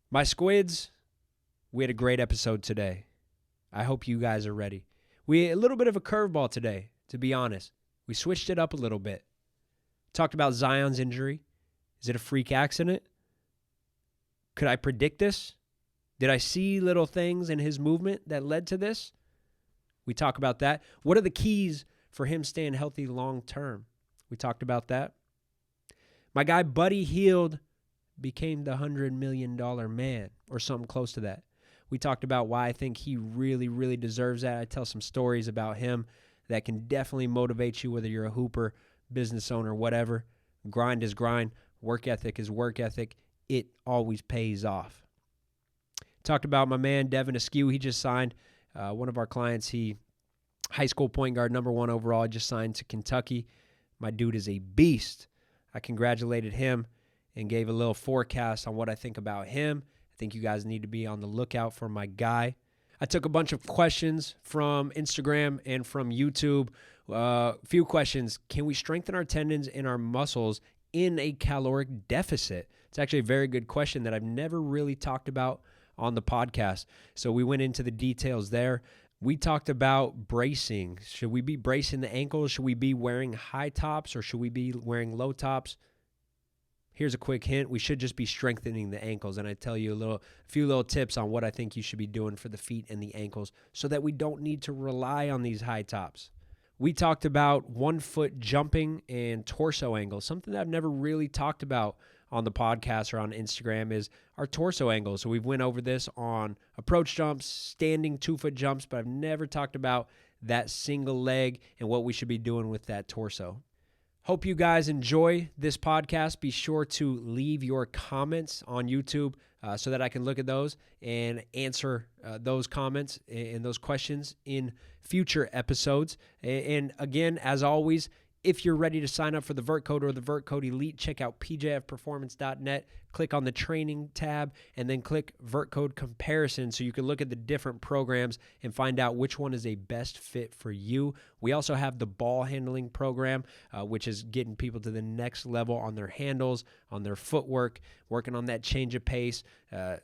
My squids, we had a great episode today. I hope you guys are ready. A little bit of a curveball today, to be honest. We switched it up a little bit. Talked about Zion's injury. Is it a freak accident? Could I predict this? Did I see little things in his movement that led to this? We talk about that. What are the keys for him staying healthy long term? We talked about that. My guy Buddy Hield became the $100 million man or something close to that. We talked about why I think he really, really deserves that. I tell some stories about him that can definitely motivate you, whether you're a hooper, business owner, whatever. Grind is grind. Work ethic is work ethic. It always pays off. Talked about my man, Devin Askew. He just signed one of our clients. High school point guard, #1 overall, just signed to Kentucky. My dude is a beast. I congratulated him and gave a little forecast on what I think about him. I think you guys need to be on the lookout for my guy. I took a bunch of questions from Instagram and from YouTube. Few questions. Can we strengthen our tendons and our muscles in a caloric deficit? It's actually a very good question that I've never really talked about on the podcast. So we went into the details there. We talked about bracing. Should we be bracing the ankles? Should we be wearing high tops or should we be wearing low tops? Here's a quick hint. We should just be strengthening the ankles. And I tell you a few little tips on what I think you should be doing for the feet and the ankles so that we don't need to rely on these high tops. We talked about 1 foot jumping and torso angles. Something that I've never really talked about on the podcast or on Instagram is our torso angles. So we've went over this on approach jumps, standing 2 foot jumps, but I've never talked about that single leg and what we should be doing with that torso. Hope you guys enjoy this podcast. Be sure to leave your comments on YouTube so that I can look at those and answer those comments and those questions in future episodes. And again, as always, if you're ready to sign up for the Vertcode or the Vertcode Elite, check out pjfperformance.net. Click on the training tab and then click Vertcode comparison so you can look at the different programs and find out which one is a best fit for you. We also have the ball handling program, which is getting people to the next level on their handles, on their footwork, working on that change of pace,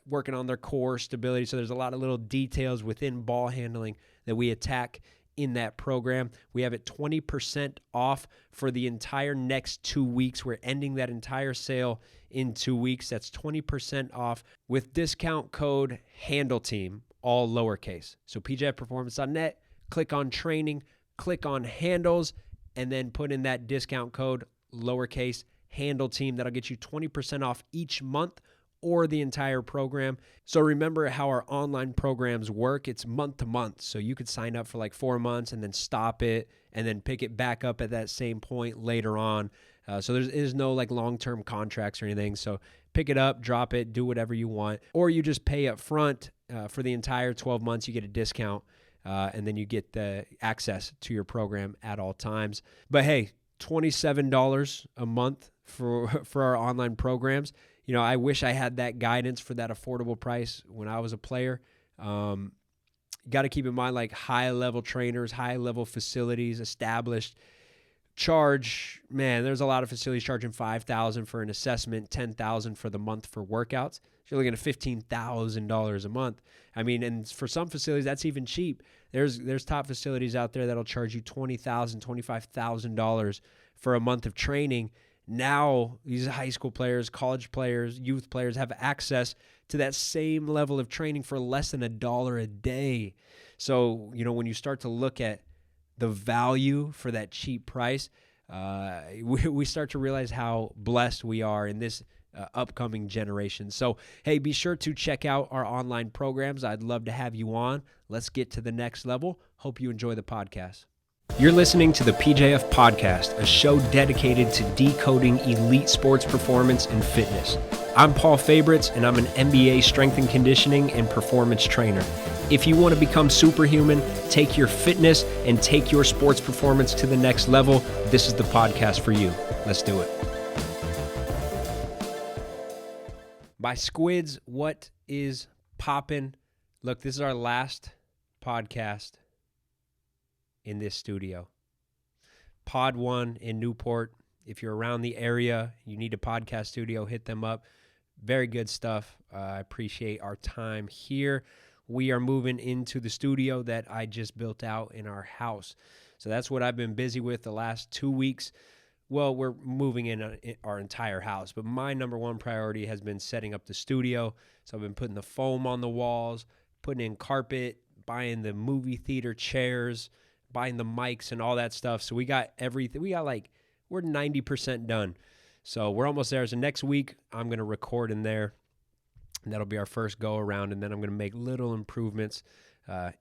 working on their core stability. So there's a lot of little details within ball handling that we attack in that program. We have it 20% off for the entire next 2 weeks. We're ending that entire sale in 2 weeks. That's 20% off with discount code HANDLETEAM, all lowercase. So pjfperformance.net, click on training, click on handles, and then put in that discount code lowercase HANDLETEAM. That'll get you 20% off each month or the entire program. So remember how our online programs work. It's month to month. So you could sign up for like 4 months and then stop it and then pick it back up at that same point later on. So there is no like long-term contracts or anything. So pick it up, drop it, do whatever you want. Or you just pay up front for the entire 12 months. You get a discount and then you get the access to your program at all times. But hey, $27 a month for our online programs. You know, I wish I had that guidance for that affordable price when I was a player. Got to keep in mind, like high-level trainers, high-level facilities, established charge. Man, there's a lot of facilities charging $5,000 for an assessment, $10,000 for the month for workouts. You're looking at $15,000 a month. I mean, and for some facilities, that's even cheap. There's top facilities out there that'll charge you $20,000, $25,000 for a month of training. Now, these high school players, college players, youth players have access to that same level of training for less than $1 a day. So, you know, when you start to look at the value for that cheap price, we start to realize how blessed we are in this upcoming generation. So, hey, be sure to check out our online programs. I'd love to have you on. Let's get to the next level. Hope you enjoy the podcast. You're listening to the PJF Podcast, a show dedicated to decoding elite sports performance and fitness. I'm Paul Fabritz, and I'm an MBA strength and conditioning and performance trainer. If you want to become superhuman, take your fitness, and take your sports performance to the next level, this is the podcast for you. Let's do it. My squids, what is poppin'? Look, this is our last podcast in this studio. Pod 1 in Newport. If you're around the area, you need a podcast studio, hit them up. Very good stuff. I appreciate our time here. We are moving into the studio that I just built out in our house. So that's what I've been busy with the last 2 weeks. Well, we're moving in our entire house, but my number one priority has been setting up the studio. So I've been putting the foam on the walls, putting in carpet, buying the movie theater chairs, buying the mics and all that stuff. So we got everything. We're 90% done. So we're almost there. So next week, I'm going to record in there. And that'll be our first go around. And then I'm going to make little improvements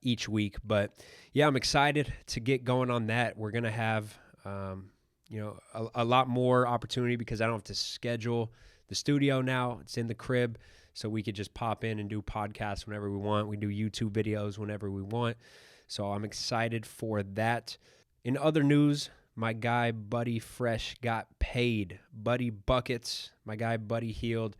each week. But yeah, I'm excited to get going on that. We're going to have, a lot more opportunity because I don't have to schedule the studio now. It's in the crib. So we could just pop in and do podcasts whenever we want. We do YouTube videos whenever we want. So I'm excited for that. In other news, my guy Buddy Fresh got paid. Buddy Buckets, my guy Buddy Hield,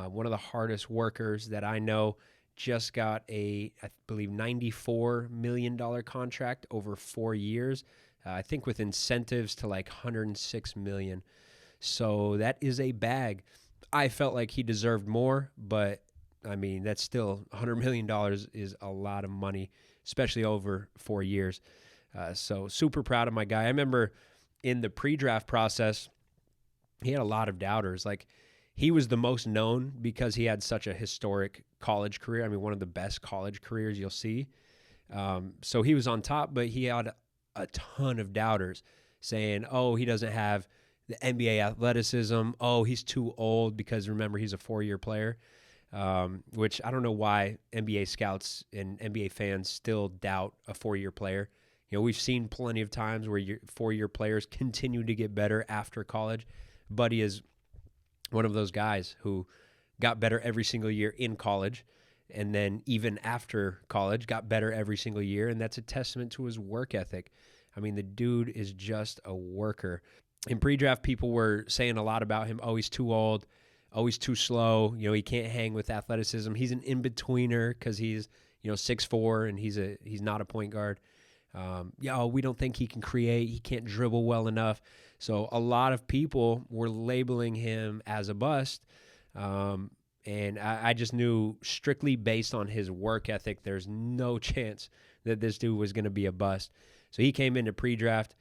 one of the hardest workers that I know, just got I believe, $94 million contract over 4 years. I think with incentives to like $106 million. So that is a bag. I felt like he deserved more, but I mean, that's still $100 million is a lot of money, especially over 4 years. So super proud of my guy. I remember in the pre-draft process, he had a lot of doubters. Like, he was the most known because he had such a historic college career. I mean, one of the best college careers you'll see. So he was on top, but he had a ton of doubters saying, oh, he doesn't have the NBA athleticism. Oh, he's too old because, remember, he's a 4-year player, which I don't know why NBA scouts and NBA fans still doubt a 4-year player. You know, we've seen plenty of times where 4-year players continue to get better after college. Buddy is one of those guys who got better every single year in college, and then even after college got better every single year, and that's a testament to his work ethic. I mean, the dude is just a worker. In pre-draft, people were saying a lot about him. Oh, he's too old. Oh, he's too slow. You know, he can't hang with athleticism. He's an in-betweener because he's, 6'4", and he's not a point guard. We don't think he can create. He can't dribble well enough. So a lot of people were labeling him as a bust. And I just knew, strictly based on his work ethic, there's no chance that this dude was going to be a bust. So he came into pre-draft,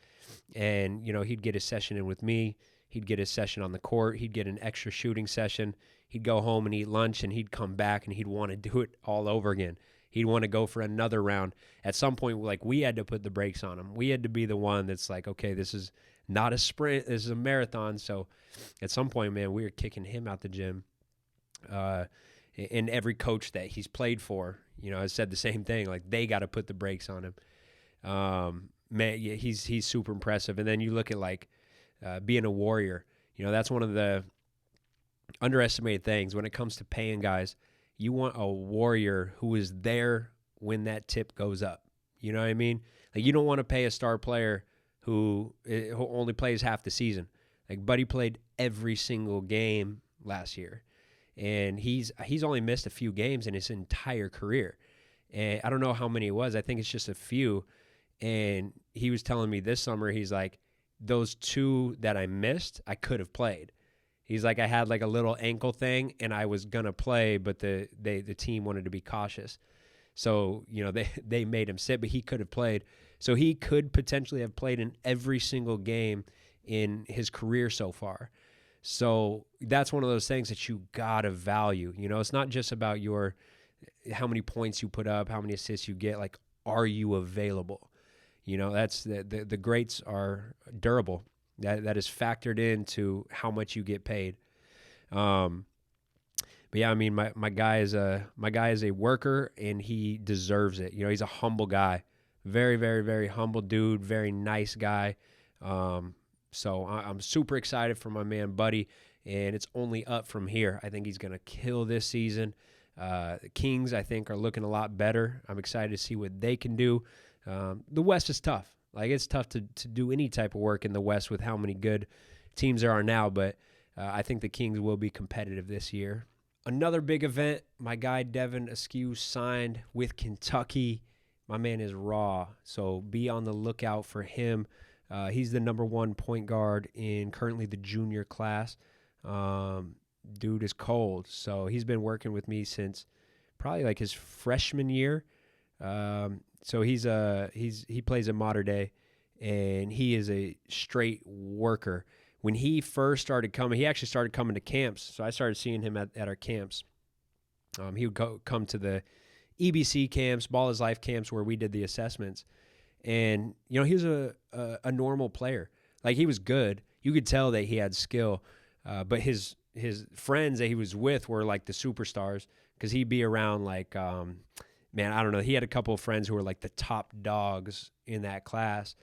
and, he'd get a session in with me. He'd get a session on the court. He'd get an extra shooting session. He'd go home and eat lunch, and he'd come back, and he'd want to do it all over again. He'd want to go for another round. At some point, we had to put the brakes on him. We had to be the one that's like, okay, this is not a sprint. This is a marathon. So at some point, man, we were kicking him out the gym. And every coach that he's played for, has said the same thing. Like, they got to put the brakes on him. Man, yeah, he's super impressive. And then you look at being a warrior. That's one of the underestimated things when it comes to paying guys. You want a warrior who is there when that tip goes up. You know what I mean? Like, you don't want to pay a star player who only plays half the season. Like, Buddy played every single game last year. And he's only missed a few games in his entire career. And I don't know how many it was. I think it's just a few. And he was telling me this summer, he's like, those 2 that I missed, I could have played. He's like, I had a little ankle thing, and I was going to play, but the team wanted to be cautious. So, they made him sit, but he could have played. So he could potentially have played in every single game in his career so far. So that's one of those things that you gotta value. It's not just about how many points you put up, how many assists you get. Like, are you available? That's the greats are durable. That is factored into how much you get paid. But yeah, I mean, my guy is a worker, and he deserves it. He's a humble guy, very, very, very humble dude, very nice guy. So I'm super excited for my man Buddy, and it's only up from here. I think he's going to kill this season. The Kings, I think, are looking a lot better. I'm excited to see what they can do. The West is tough. Like, it's tough to do any type of work in the West with how many good teams there are now, but I think the Kings will be competitive this year. Another big event, my guy Devin Askew signed with Kentucky. My man is raw, so be on the lookout for him. He's the number 1 point guard in currently the junior class. dude is cold. So he's been working with me since probably like his freshman year. So he plays at Mater Dei, and he is a straight worker. When he first started coming, he actually started coming to camps. So I started seeing him at our camps. He would come to the EBC camps, Ball is Life camps, where we did the assessments. And, he was a normal player. Like, he was good. You could tell that he had skill. But his friends that he was with were like the superstars, because he'd be around like, man, I don't know. He had a couple of friends who were like the top dogs in that class.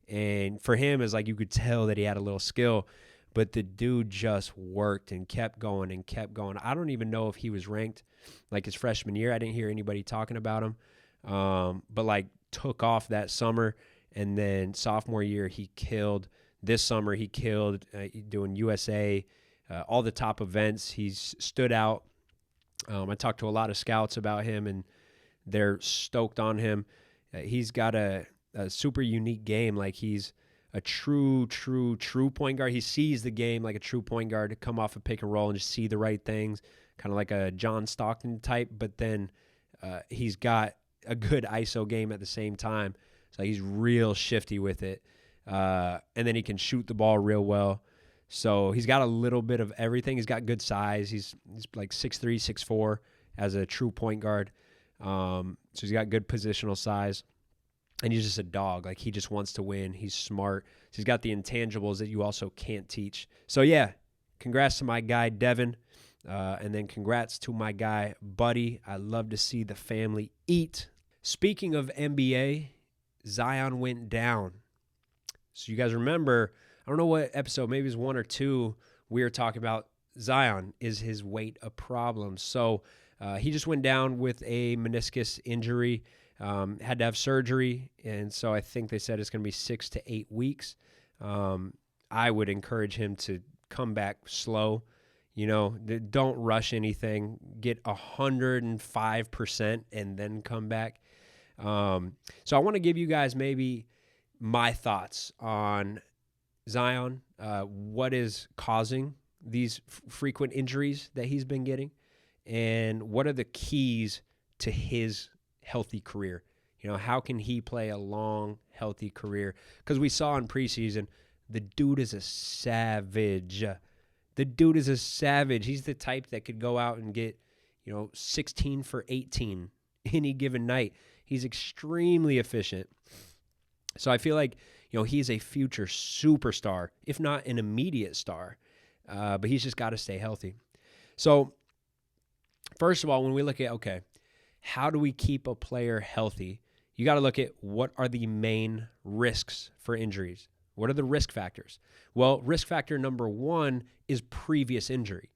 And for him, it's like you could tell that he had a little skill. But the dude just worked and kept going and kept going. I don't even know if he was ranked like his freshman year. I didn't hear anybody talking about him. But like took off that summer. And then sophomore year, he killed. This summer, he killed doing USA, all the top events. He's stood out. I talked to a lot of scouts about him, and they're stoked on him. He's got a super unique game. Like, he's a true point guard. He sees the game like a true point guard to come off a pick and roll and just see the right things, kind of like a John Stockton type, but then he's got a good ISO game at the same time. So he's real shifty with it. And then he can shoot the ball real well. So he's got a little bit of everything. He's got good size. He's like 6'3", 6'4", as a true point guard. So he's got good positional size. And he's just a dog. Like, he just wants to win. He's smart. So he's got the intangibles that you also can't teach. So, yeah, congrats to my guy, Devin. And then congrats to my guy, Buddy. I love to see the family eat. Speaking of NBA, Zion went down. So you guys remember, I don't know what episode, maybe it was 1 or 2, we were talking about Zion. Is his weight a problem? So he just went down with a meniscus injury. Had to have surgery, and so I think they said it's going to be 6 to 8 weeks. I would encourage him to come back slow. Don't rush anything. Get 105% and then come back. So I want to give you guys maybe my thoughts on Zion, what is causing these frequent injuries that he's been getting, and what are the keys to his healthy career. How can he play a long, healthy career? Because we saw in preseason, the dude is a savage. He's the type that could go out and get, 16 for 18 any given night. He's extremely efficient. So I feel like, he's a future superstar, if not an immediate star. But he's just got to stay healthy. So first of all, when we look at, okay, how do we keep a player healthy? You got to look at what are the main risks for injuries. What are the risk factors? Well, risk factor number 1 is previous injury.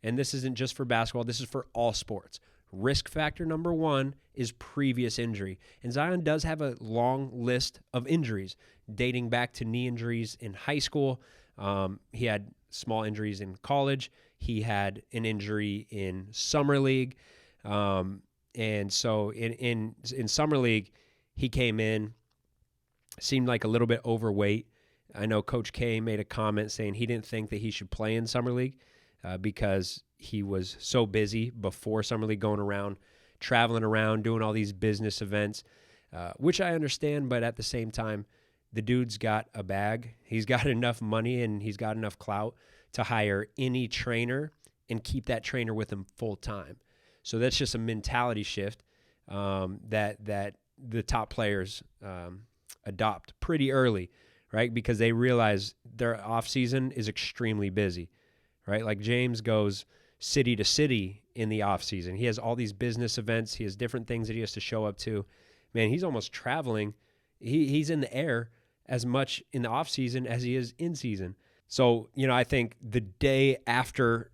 And this isn't just for basketball. This is for all sports. Risk factor number 1 is previous injury. And Zion does have a long list of injuries dating back to knee injuries in high school. He had small injuries in college. He had an injury in summer league. And so in summer league, he came in, seemed like a little bit overweight. I know Coach K made a comment saying he didn't think that he should play in summer league because he was so busy before summer league, going around, traveling around, doing all these business events, which I understand. But at the same time, the dude's got a bag. He's got enough money and he's got enough clout to hire any trainer and keep that trainer with him full time. So that's just a mentality shift that the top players adopt pretty early, right? Because they realize their off season is extremely busy, right? Like James goes city to city in the off season. He has all these business events. He has different things that he has to show up to. Man, he's almost traveling. He's in the air as much in the off season as he is in season. So, I think the day after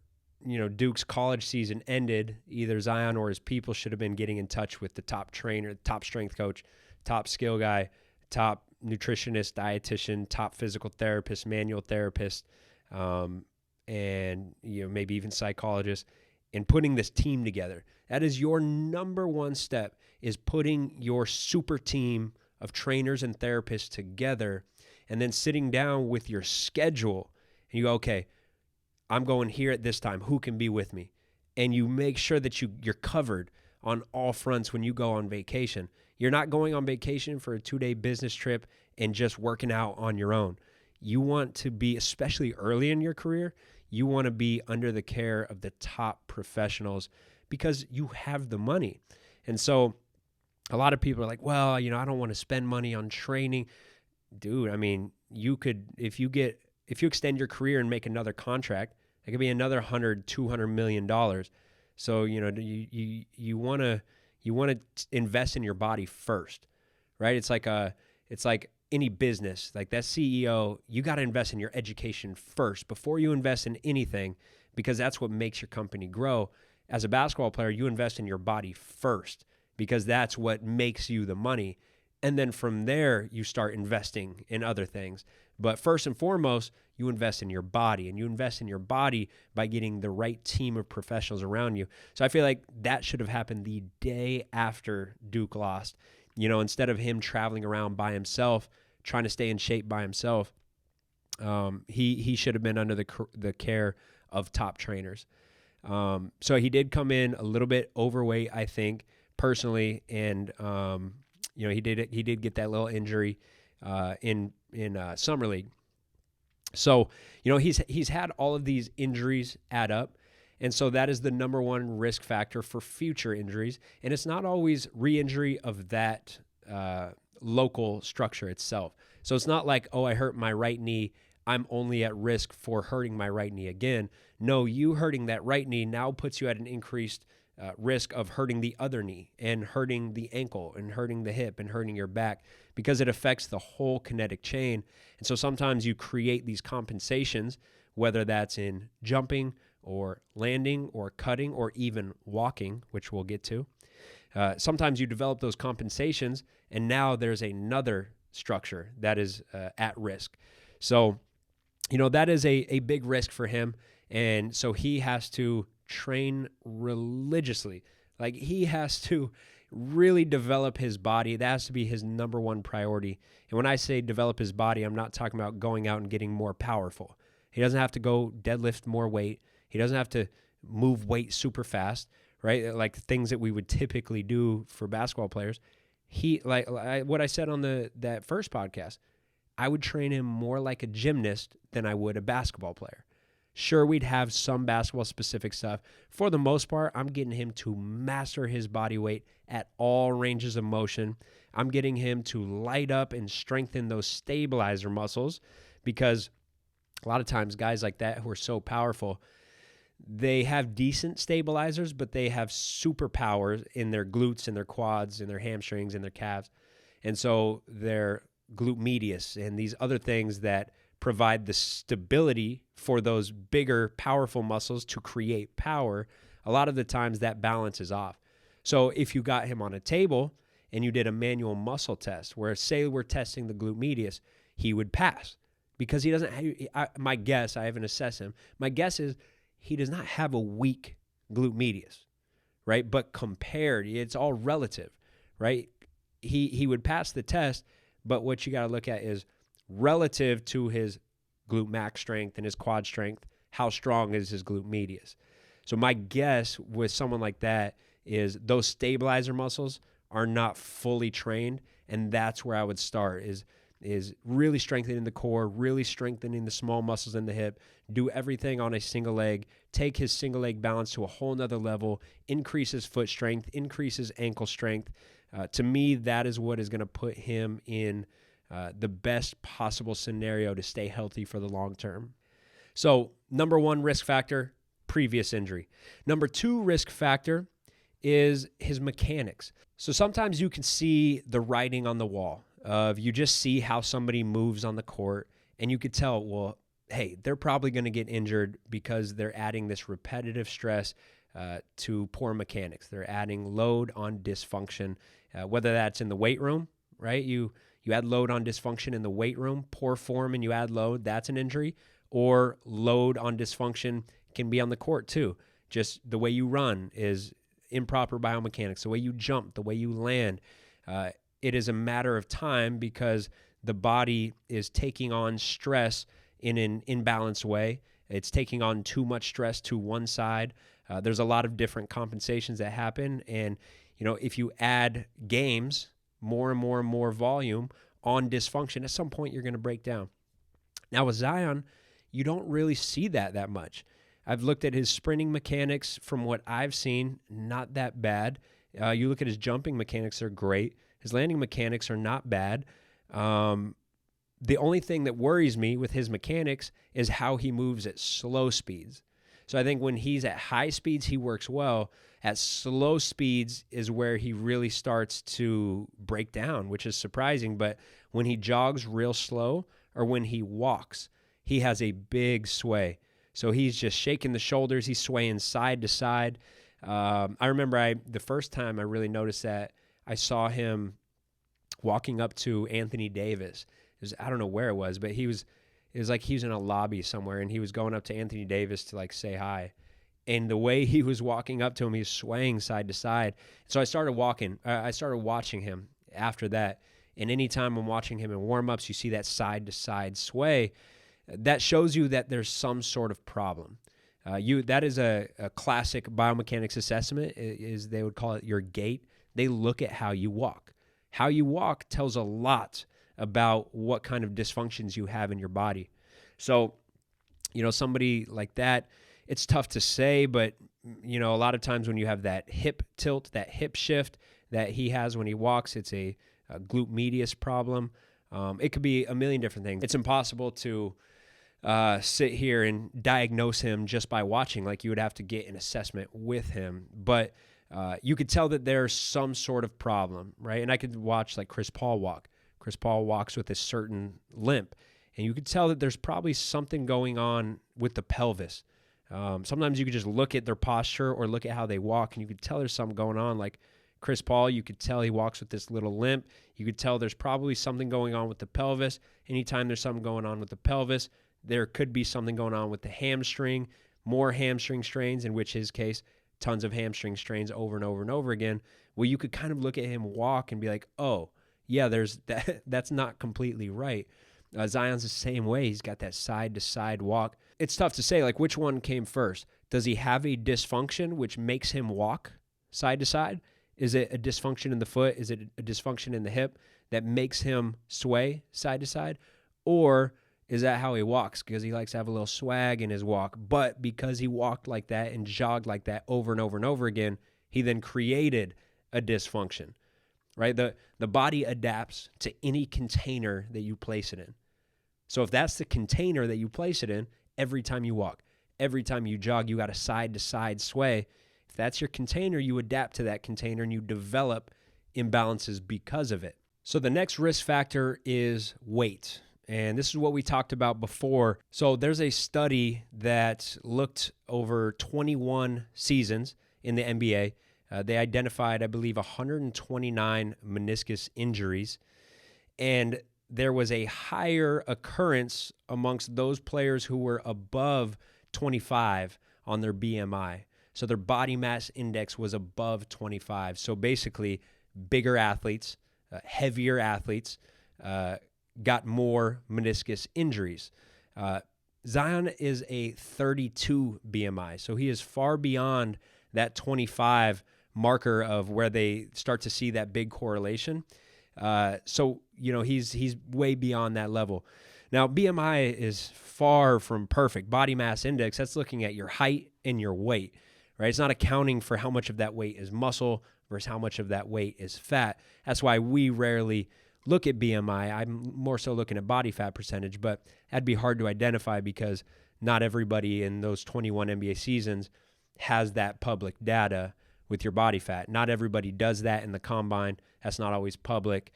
Duke's college season ended, either Zion or his people should have been getting in touch with the top trainer, top strength coach, top skill guy, top nutritionist, dietitian, top physical therapist, manual therapist, and maybe even psychologist, and putting this team together. That is your number one step, is putting your super team of trainers and therapists together, and then sitting down with your schedule, and you go, okay, I'm going here at this time. Who can be with me? And you make sure that you're covered on all fronts when you go on vacation. You're not going on vacation for a 2-day business trip and just working out on your own. You want to be, especially early in your career, you want to be under the care of the top professionals because you have the money. And so a lot of people are like, well, I don't want to spend money on training. Dude, I mean, you could, if you extend your career and make another contract, it could be another $100-200 million. So, you want to invest in your body first, right? It's like any business, like that CEO, you got to invest in your education first before you invest in anything, because that's what makes your company grow. As a basketball player, you invest in your body first because that's what makes you the money. And then from there, you start investing in other things. But first and foremost, you invest in your body, and you invest in your body by getting the right team of professionals around you. So I feel like that should have happened the day after Duke lost. Instead of him traveling around by himself, trying to stay in shape by himself, he should have been under the care of top trainers. So he did come in a little bit overweight, I think, personally, and he did get that little injury in summer league. So he's had all of these injuries add up, and so that is the number one risk factor for future injuries. And it's not always re-injury of that local structure itself. So it's not like, oh, I hurt my right knee, I'm only at risk for hurting my right knee again. No, you hurting that right knee now puts you at an increased risk of hurting the other knee and hurting the ankle and hurting the hip and hurting your back, because it affects the whole kinetic chain. And so sometimes you create these compensations, whether that's in jumping or landing or cutting or even walking, which we'll get to. Sometimes you develop those compensations, and now there's another structure that is at risk. So, that is a big risk for him. And so he has to train religiously. Like, he has to really develop his body. That has to be his number one priority. And when I say develop his body, I'm not talking about going out and getting more powerful. He doesn't have to go deadlift more weight. He doesn't have to move weight super fast, right? Like the things that we would typically do for basketball players. What I said on that first podcast, I would train him more like a gymnast than I would a basketball player. Sure, we'd have some basketball-specific stuff. For the most part, I'm getting him to master his body weight at all ranges of motion. I'm getting him to light up and strengthen those stabilizer muscles, because a lot of times guys like that who are so powerful, they have decent stabilizers, but they have superpowers in their glutes and their quads and their hamstrings and their calves. And so their glute medius and these other things that provide the stability for those bigger, powerful muscles to create power, a lot of the times that balance is off. So if you got him on a table and you did a manual muscle test where, say, we're testing the glute medius, he would pass because he doesn't my guess, I haven't assessed him, my guess is he does not have a weak glute medius, right? But compared, it's all relative, right? He would pass the test, but what you got to look at is relative to his glute max strength and his quad strength, how strong is his glute medius? So my guess with someone like that is those stabilizer muscles are not fully trained, and that's where I would start is really strengthening the core, really strengthening the small muscles in the hip, do everything on a single leg, take his single leg balance to a whole nother level, increase his foot strength, increase his ankle strength. To me, that is what is going to put him in the best possible scenario to stay healthy for the long term. So number one risk factor, previous injury. Number two risk factor is his mechanics. So sometimes you can see the writing on the wall of you just see how somebody moves on the court, and you could tell, well, hey, they're probably going to get injured because they're adding this repetitive stress to poor mechanics. They're adding load on dysfunction, whether that's in the weight room, right? You add load on dysfunction in the weight room, poor form, and you add load, that's an injury. Or load on dysfunction can be on the court too. Just the way you run is improper biomechanics, the way you jump, the way you land. It is a matter of time because the body is taking on stress in an imbalanced way, It's taking on too much stress to one side. There's a lot of different compensations that happen. And, if you add games, more and more and more volume on dysfunction, at some point you're going to break down. Now with Zion, you don't really see that much. I've looked at his sprinting mechanics. From what I've seen, not that bad. You look at his jumping mechanics, they're great. His landing mechanics are not bad. The only thing that worries me with his mechanics is how he moves at slow speeds. So I think when he's at high speeds, he works well. At slow speeds is where he really starts to break down, which is surprising. But when he jogs real slow or when he walks, he has a big sway. So he's just shaking the shoulders. He's swaying side to side. I remember the first time I really noticed that, I saw him walking up to Anthony Davis. I don't know where it was, but it was like he was in a lobby somewhere, and he was going up to Anthony Davis to like say hi. And the way he was walking up to him, he was swaying side to side. So I started watching him after that. And anytime I'm watching him in warm-ups, you see that side to side sway. That shows you that there's some sort of problem. That is a classic biomechanics assessment. Is they would call it your gait. They look at how you walk. How you walk tells a lot about what kind of dysfunctions you have in your body. So, somebody like that, it's tough to say, but, a lot of times when you have that hip tilt, that hip shift that he has when he walks, it's a glute medius problem. It could be a million different things. It's impossible to sit here and diagnose him just by watching. Like, you would have to get an assessment with him. But you could tell that there's some sort of problem, right? And I could watch like Chris Paul walk. Chris Paul walks with a certain limp, and you could tell that there's probably something going on with the pelvis. Sometimes you could just look at their posture or look at how they walk, and you could tell there's something going on. Like Chris Paul, you could tell he walks with this little limp. You could tell there's probably something going on with the pelvis. Anytime there's something going on with the pelvis, there could be something going on with the hamstring, more hamstring strains, in which his case, tons of hamstring strains over and over and over again. Well, you could kind of look at him walk and be like, oh, yeah, there's that. That's not completely right. Zion's the same way. He's got that side-to-side walk. It's tough to say, like, which one came first. Does he have a dysfunction which makes him walk side-to-side? Is it a dysfunction in the foot? Is it a dysfunction in the hip that makes him sway side-to-side? Or is that how he walks? Because he likes to have a little swag in his walk. But because he walked like that and jogged like that over and over and over again, he then created a dysfunction, right? The body adapts to any container that you place it in. So if that's the container that you place it in, every time you walk, every time you jog, you got a side-to-side sway. If that's your container, you adapt to that container and you develop imbalances because of it. So the next risk factor is weight. And this is what we talked about before. So there's a study that looked over 21 seasons in the NBA. They identified, I believe, 129 meniscus injuries. And there was a higher occurrence amongst those players who were above 25 on their BMI. So their body mass index was above 25. So basically, bigger athletes, heavier athletes, got more meniscus injuries. Zion is a 32 BMI, so he is far beyond that 25 marker of where they start to see that big correlation. So, he's way beyond that level. Now, BMI is far from perfect. Body mass index, that's looking at your height and your weight, right? It's not accounting for how much of that weight is muscle versus how much of that weight is fat. That's why we rarely look at BMI. I'm more so looking at body fat percentage, but that'd be hard to identify because not everybody in those 21 NBA seasons has that public data with your body fat. Not everybody does that in the combine. That's not always public.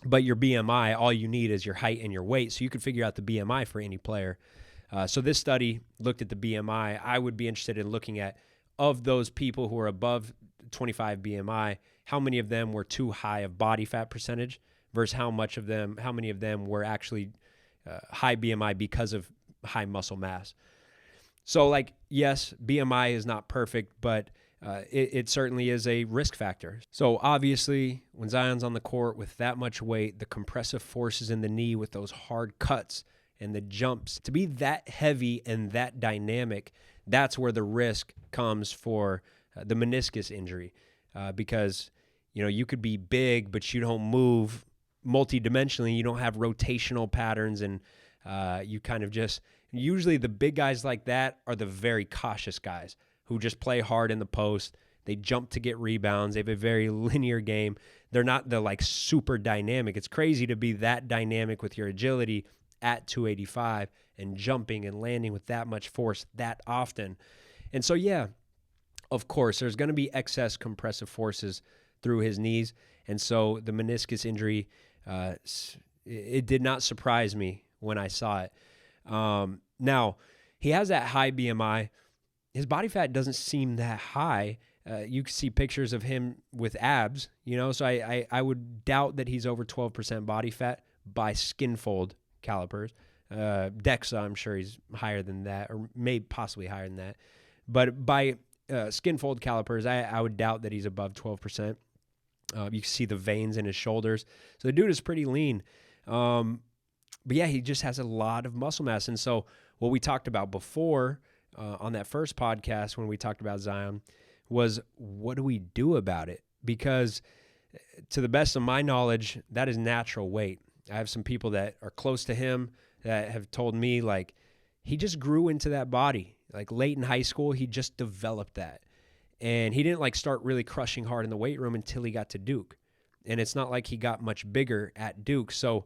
But your BMI, all you need is your height and your weight, so you can figure out the BMI for any player. So this study looked at the BMI. I would be interested in looking at, of those people who are above 25 BMI, how many of them were too high of body fat percentage versus how many of them were actually high BMI because of high muscle mass. So, yes, BMI is not perfect, but it certainly is a risk factor. So obviously, when Zion's on the court with that much weight, the compressive forces in the knee with those hard cuts and the jumps, to be that heavy and that dynamic, that's where the risk comes for the meniscus injury, because you could be big, but you don't move multidimensionally. You don't have rotational patterns, and you kind of just, usually the big guys like that are the very cautious guys who just play hard in the post. They jump to get rebounds. They have a very linear game. They're not the like super dynamic. It's crazy to be that dynamic with your agility at 285 and jumping and landing with that much force that often. And so, yeah, of course, there's going to be excess compressive forces through his knees. And so the meniscus injury, it did not surprise me when I saw it. Now, he has that high BMI. His body fat doesn't seem that high. You can see pictures of him with abs, so I would doubt that he's over 12% body fat by skin fold calipers. DEXA, I'm sure he's higher than that, or maybe possibly higher than that. But by skin fold calipers, I would doubt that he's above 12%. You can see the veins in his shoulders. So the dude is pretty lean. But yeah, he just has a lot of muscle mass. And so what we talked about before on that first podcast when we talked about Zion was, what do we do about it? Because to the best of my knowledge, that is natural weight. I have some people that are close to him that have told me, like, he just grew into that body. Like late in high school, he just developed that. And he didn't like start really crushing hard in the weight room until he got to Duke. And it's not like he got much bigger at Duke. So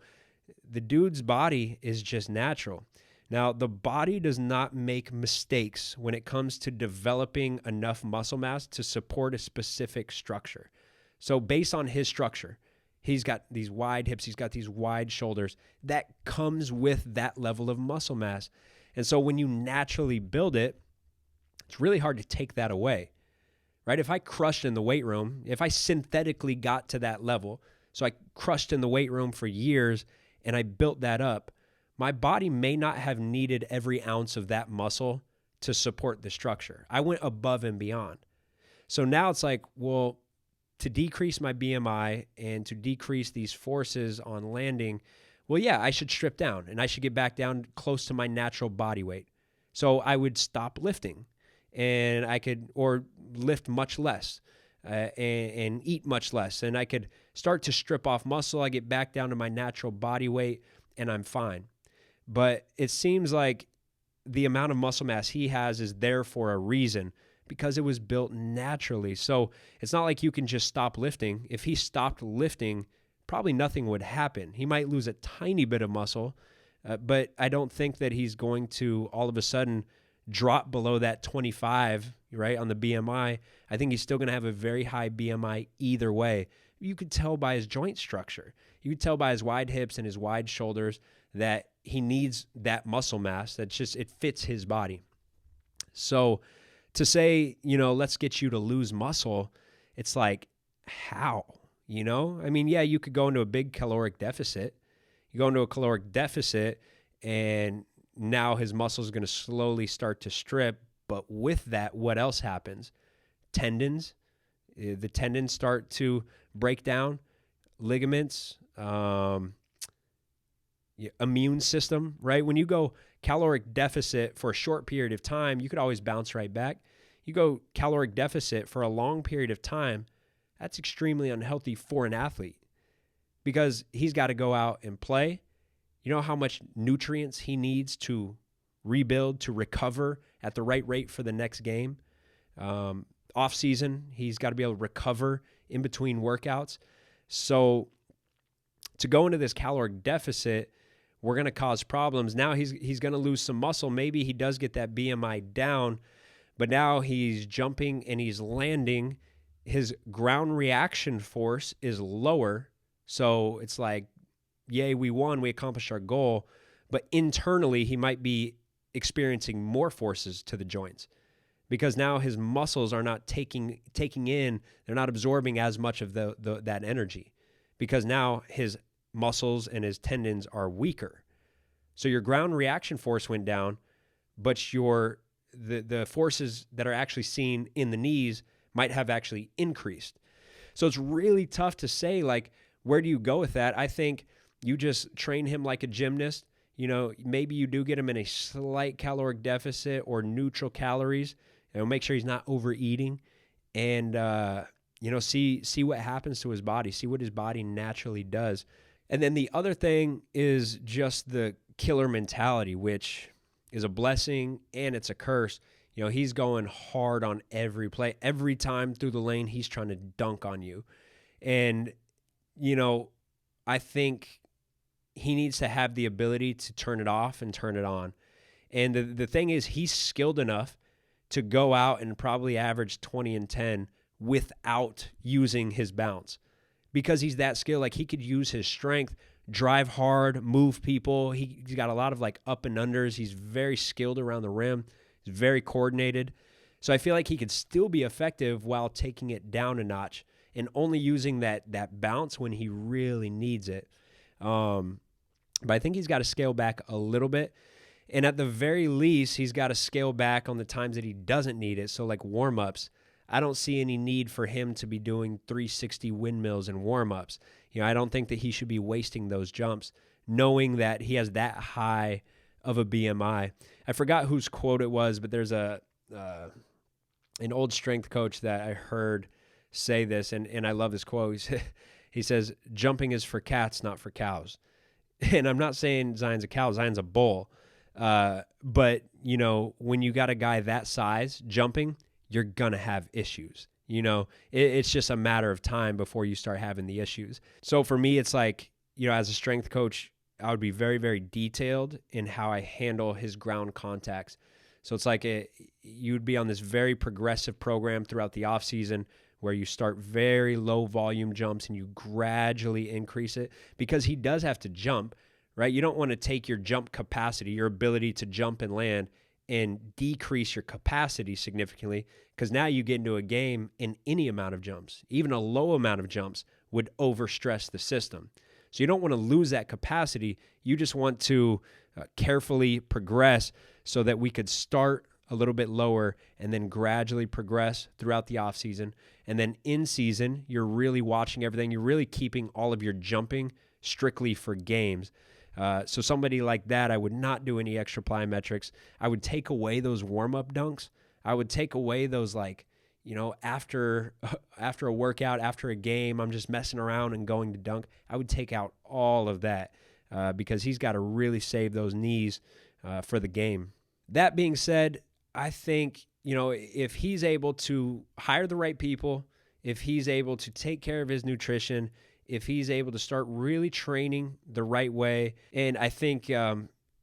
the dude's body is just natural. Now, the body does not make mistakes when it comes to developing enough muscle mass to support a specific structure. So based on his structure, he's got these wide hips, he's got these wide shoulders. That comes with that level of muscle mass. And so when you naturally build it, it's really hard to take that away, right? If I crushed in the weight room, if I synthetically got to that level, so I crushed in the weight room for years and I built that up, my body may not have needed every ounce of that muscle to support the structure. I went above and beyond. So now it's like, well, to decrease my BMI and to decrease these forces on landing, well, yeah, I should strip down and I should get back down close to my natural body weight. So I would stop lifting and I could, or lift much less and eat much less. And I could start to strip off muscle. I get back down to my natural body weight and I'm fine. But it seems like the amount of muscle mass he has is there for a reason, because it was built naturally. So it's not like you can just stop lifting. If he stopped lifting, probably nothing would happen. He might lose a tiny bit of muscle, but I don't think that he's going to all of a sudden drop below that 25, right, on the BMI. I think he's still going to have a very high BMI either way. You could tell by his joint structure. You could tell by his wide hips and his wide shoulders that he needs that muscle mass. That's just, it fits his body. So to say, let's get you to lose muscle, it's like, how? I mean, yeah, you could go into a big caloric deficit. You go into a caloric deficit and now his muscle is going to slowly start to strip. But with that, what else happens? Tendons. The tendons start to break down. Ligaments. Immune system, right? When you go caloric deficit for a short period of time, you could always bounce right back. You go caloric deficit for a long period of time, that's extremely unhealthy for an athlete because he's got to go out and play. You know how much nutrients he needs to rebuild, to recover at the right rate for the next game. Off season, he's got to be able to recover in between workouts. So to go into this caloric deficit, we're going to cause problems. Now he's going to lose some muscle. Maybe he does get that BMI down, but now he's jumping and he's landing. His ground reaction force is lower. So it's like, yay, we won. We accomplished our goal. But internally, he might be experiencing more forces to the joints because now his muscles are not taking in, they're not absorbing as much of that energy because now his muscles and his tendons are weaker. So your ground reaction force went down, but the forces that are actually seen in the knees might have actually increased. So it's really tough to say, like, where do you go with that? I think you just train him like a gymnast. maybe you do get him in a slight caloric deficit or neutral calories, make sure he's not overeating, and, see what happens to his body, see what his body naturally does. And then the other thing is just the killer mentality, which is a blessing and it's a curse. He's going hard on every play. Every time through the lane, he's trying to dunk on you. And, I think he needs to have the ability to turn it off and turn it on. And the thing is, he's skilled enough to go out and probably average 20 and 10 without using his bounce, because he's that skilled. Like, he could use his strength, drive hard, move people. He's got a lot of like up and unders. He's very skilled around the rim. He's very coordinated. So I feel like he could still be effective while taking it down a notch and only using that bounce when he really needs it. But I think he's got to scale back a little bit. And at the very least, he's got to scale back on the times that he doesn't need it. So like warm-ups, I don't see any need for him to be doing 360 windmills and warm-ups. I don't think that he should be wasting those jumps, knowing that he has that high of a BMI. I forgot whose quote it was, but there's an old strength coach that I heard say this, and I love this quote. He says, "Jumping is for cats, not for cows." And I'm not saying Zion's a cow. Zion's a bull. But, when you got a guy that size jumping, you're going to have issues. It's just a matter of time before you start having the issues. So for me, it's like, as a strength coach, I would be very, very detailed in how I handle his ground contacts. So it's like you'd be on this very progressive program throughout the off season where you start very low volume jumps and you gradually increase it, because he does have to jump, right? You don't want to take your jump capacity, your ability to jump and land, and decrease your capacity significantly, because now you get into a game and any amount of jumps, even a low amount of jumps, would overstress the system. So you don't want to lose that capacity. You just want to carefully progress so that we could start a little bit lower and then gradually progress throughout the off season. And then in season, you're really watching everything. You're really keeping all of your jumping strictly for games. So somebody like that, I would not do any extra plyometrics. I would take away those warm-up dunks. I would take away those, after a workout, after a game, I'm just messing around and going to dunk. I would take out all of that because he's got to really save those knees for the game. That being said, I think, if he's able to hire the right people, if he's able to take care of his nutrition, if he's able to start really training the right way, and I think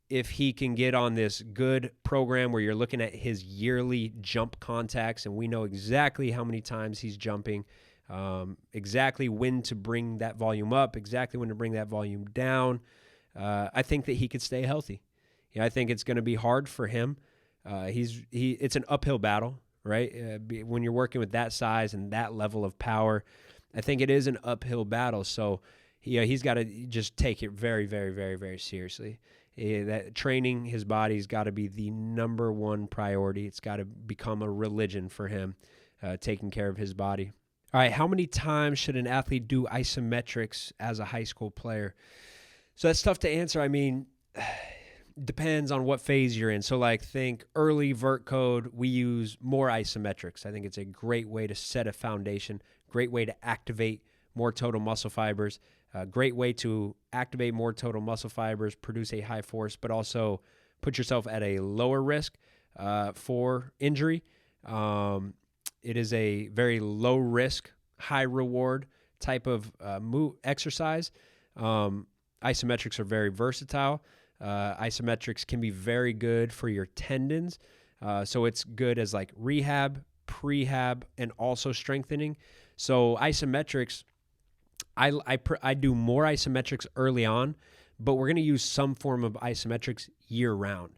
if he can get on this good program where you're looking at his yearly jump contacts, and we know exactly how many times he's jumping, exactly when to bring that volume up, exactly when to bring that volume down, I think that he could stay healthy. I think it's going to be hard for him. It's an uphill battle, right? When you're working with that size and that level of power, I think it is an uphill battle. So, he's got to just take it very, very, very, very seriously. That training his body's got to be the number one priority. It's got to become a religion for him, taking care of his body. All right, how many times should an athlete do isometrics as a high school player? So that's tough to answer. I mean, depends on what phase you're in. So think early Vertcode, we use more isometrics. I think it's a great way to set a foundation, great way to activate more total muscle fibers, great way to activate more total muscle fibers, produce a high force, but also put yourself at a lower risk for injury. It is a very low risk, high reward type of exercise. Isometrics are very versatile. Isometrics can be very good for your tendons. So it's good as rehab, prehab, and also strengthening. So isometrics, I do more isometrics early on, but we're going to use some form of isometrics year round.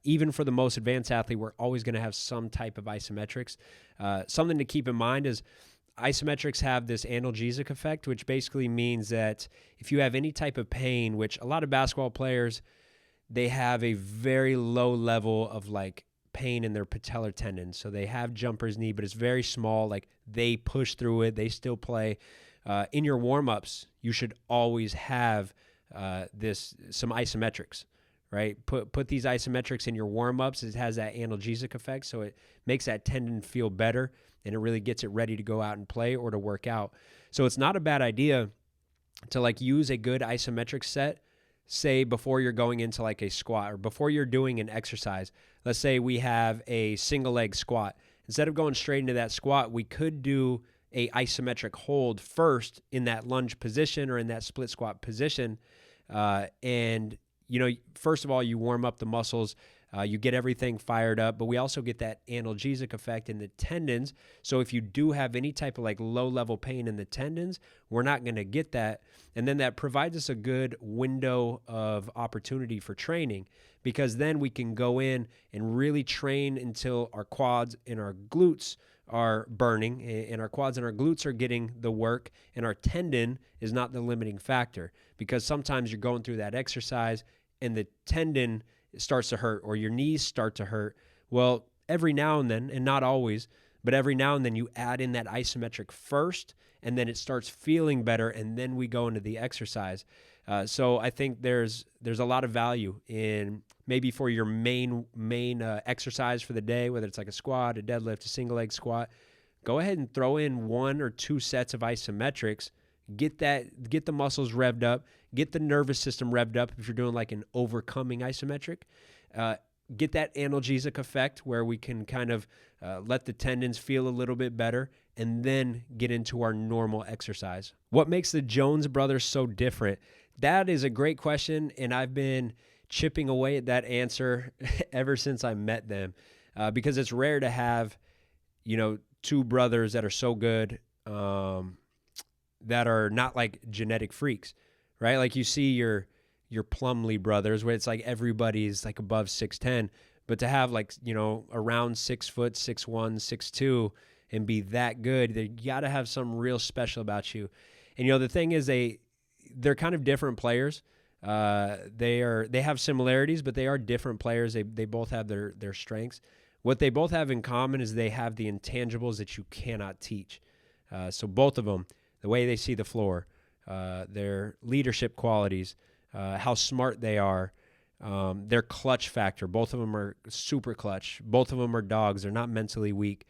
Even for the most advanced athlete, we're always going to have some type of isometrics. Something to keep in mind is isometrics have this analgesic effect, which basically means that if you have any type of pain, which a lot of basketball players, they have a very low level of pain in their patellar tendon. So they have jumper's knee, but it's very small. They push through it. They still play. In your warm-ups, you should always have some isometrics, right? Put these isometrics in your warm-ups. It has that analgesic effect, so it makes that tendon feel better, and it really gets it ready to go out and play or to work out. So it's not a bad idea to like use a good isometric set, say before you're going into like a squat or before you're doing an exercise. Let's say we have a single leg squat. Instead of going straight into that squat, we could do a isometric hold first in that lunge position or in that split squat position. And, you know, first of all, you warm up the muscles, you get everything fired up, but we also get that analgesic effect in the tendons. So if you do have any type of like low level pain in the tendons, we're not going to get that. And then that provides us a good window of opportunity for training, because then we can go in and really train until our quads and our glutes are burning, and our quads and our glutes are getting the work, and our tendon is not the limiting factor. Because sometimes you're going through that exercise and the tendon starts to hurt or your knees start to hurt. Well, every now and then, and not always, but every now and then you add in that isometric first, and then it starts feeling better, and then we go into the exercise. So I think there's a lot of value in maybe for your main exercise for the day, whether it's like a squat, a deadlift, a single leg squat, go ahead and throw in 1 or 2 sets of isometrics. Get the muscles revved up, get the nervous system revved up if you're doing like an overcoming isometric. Get that analgesic effect where we can kind of let the tendons feel a little bit better, and then get into our normal exercise. What makes the Jones brothers so different? That is a great question, and I've been chipping away at that answer ever since I met them, because it's rare to have, you know, 2 brothers that are so good, that are not like genetic freaks, right? Like you see your Plumlee brothers, where it's like everybody's like above 6'10", but to have like, you know, around 6 foot, 6'1", 6'2", and be that good, they got to have something real special about you. And, you know, the thing is they're kind of different players. They have similarities, but they are different players. They both have their strengths. What they both have in common is they have the intangibles that you cannot teach. So both of them, the way they see the floor, their leadership qualities, how smart they are, their clutch factor. Both of them are super clutch. Both of them are dogs. They're not mentally weak.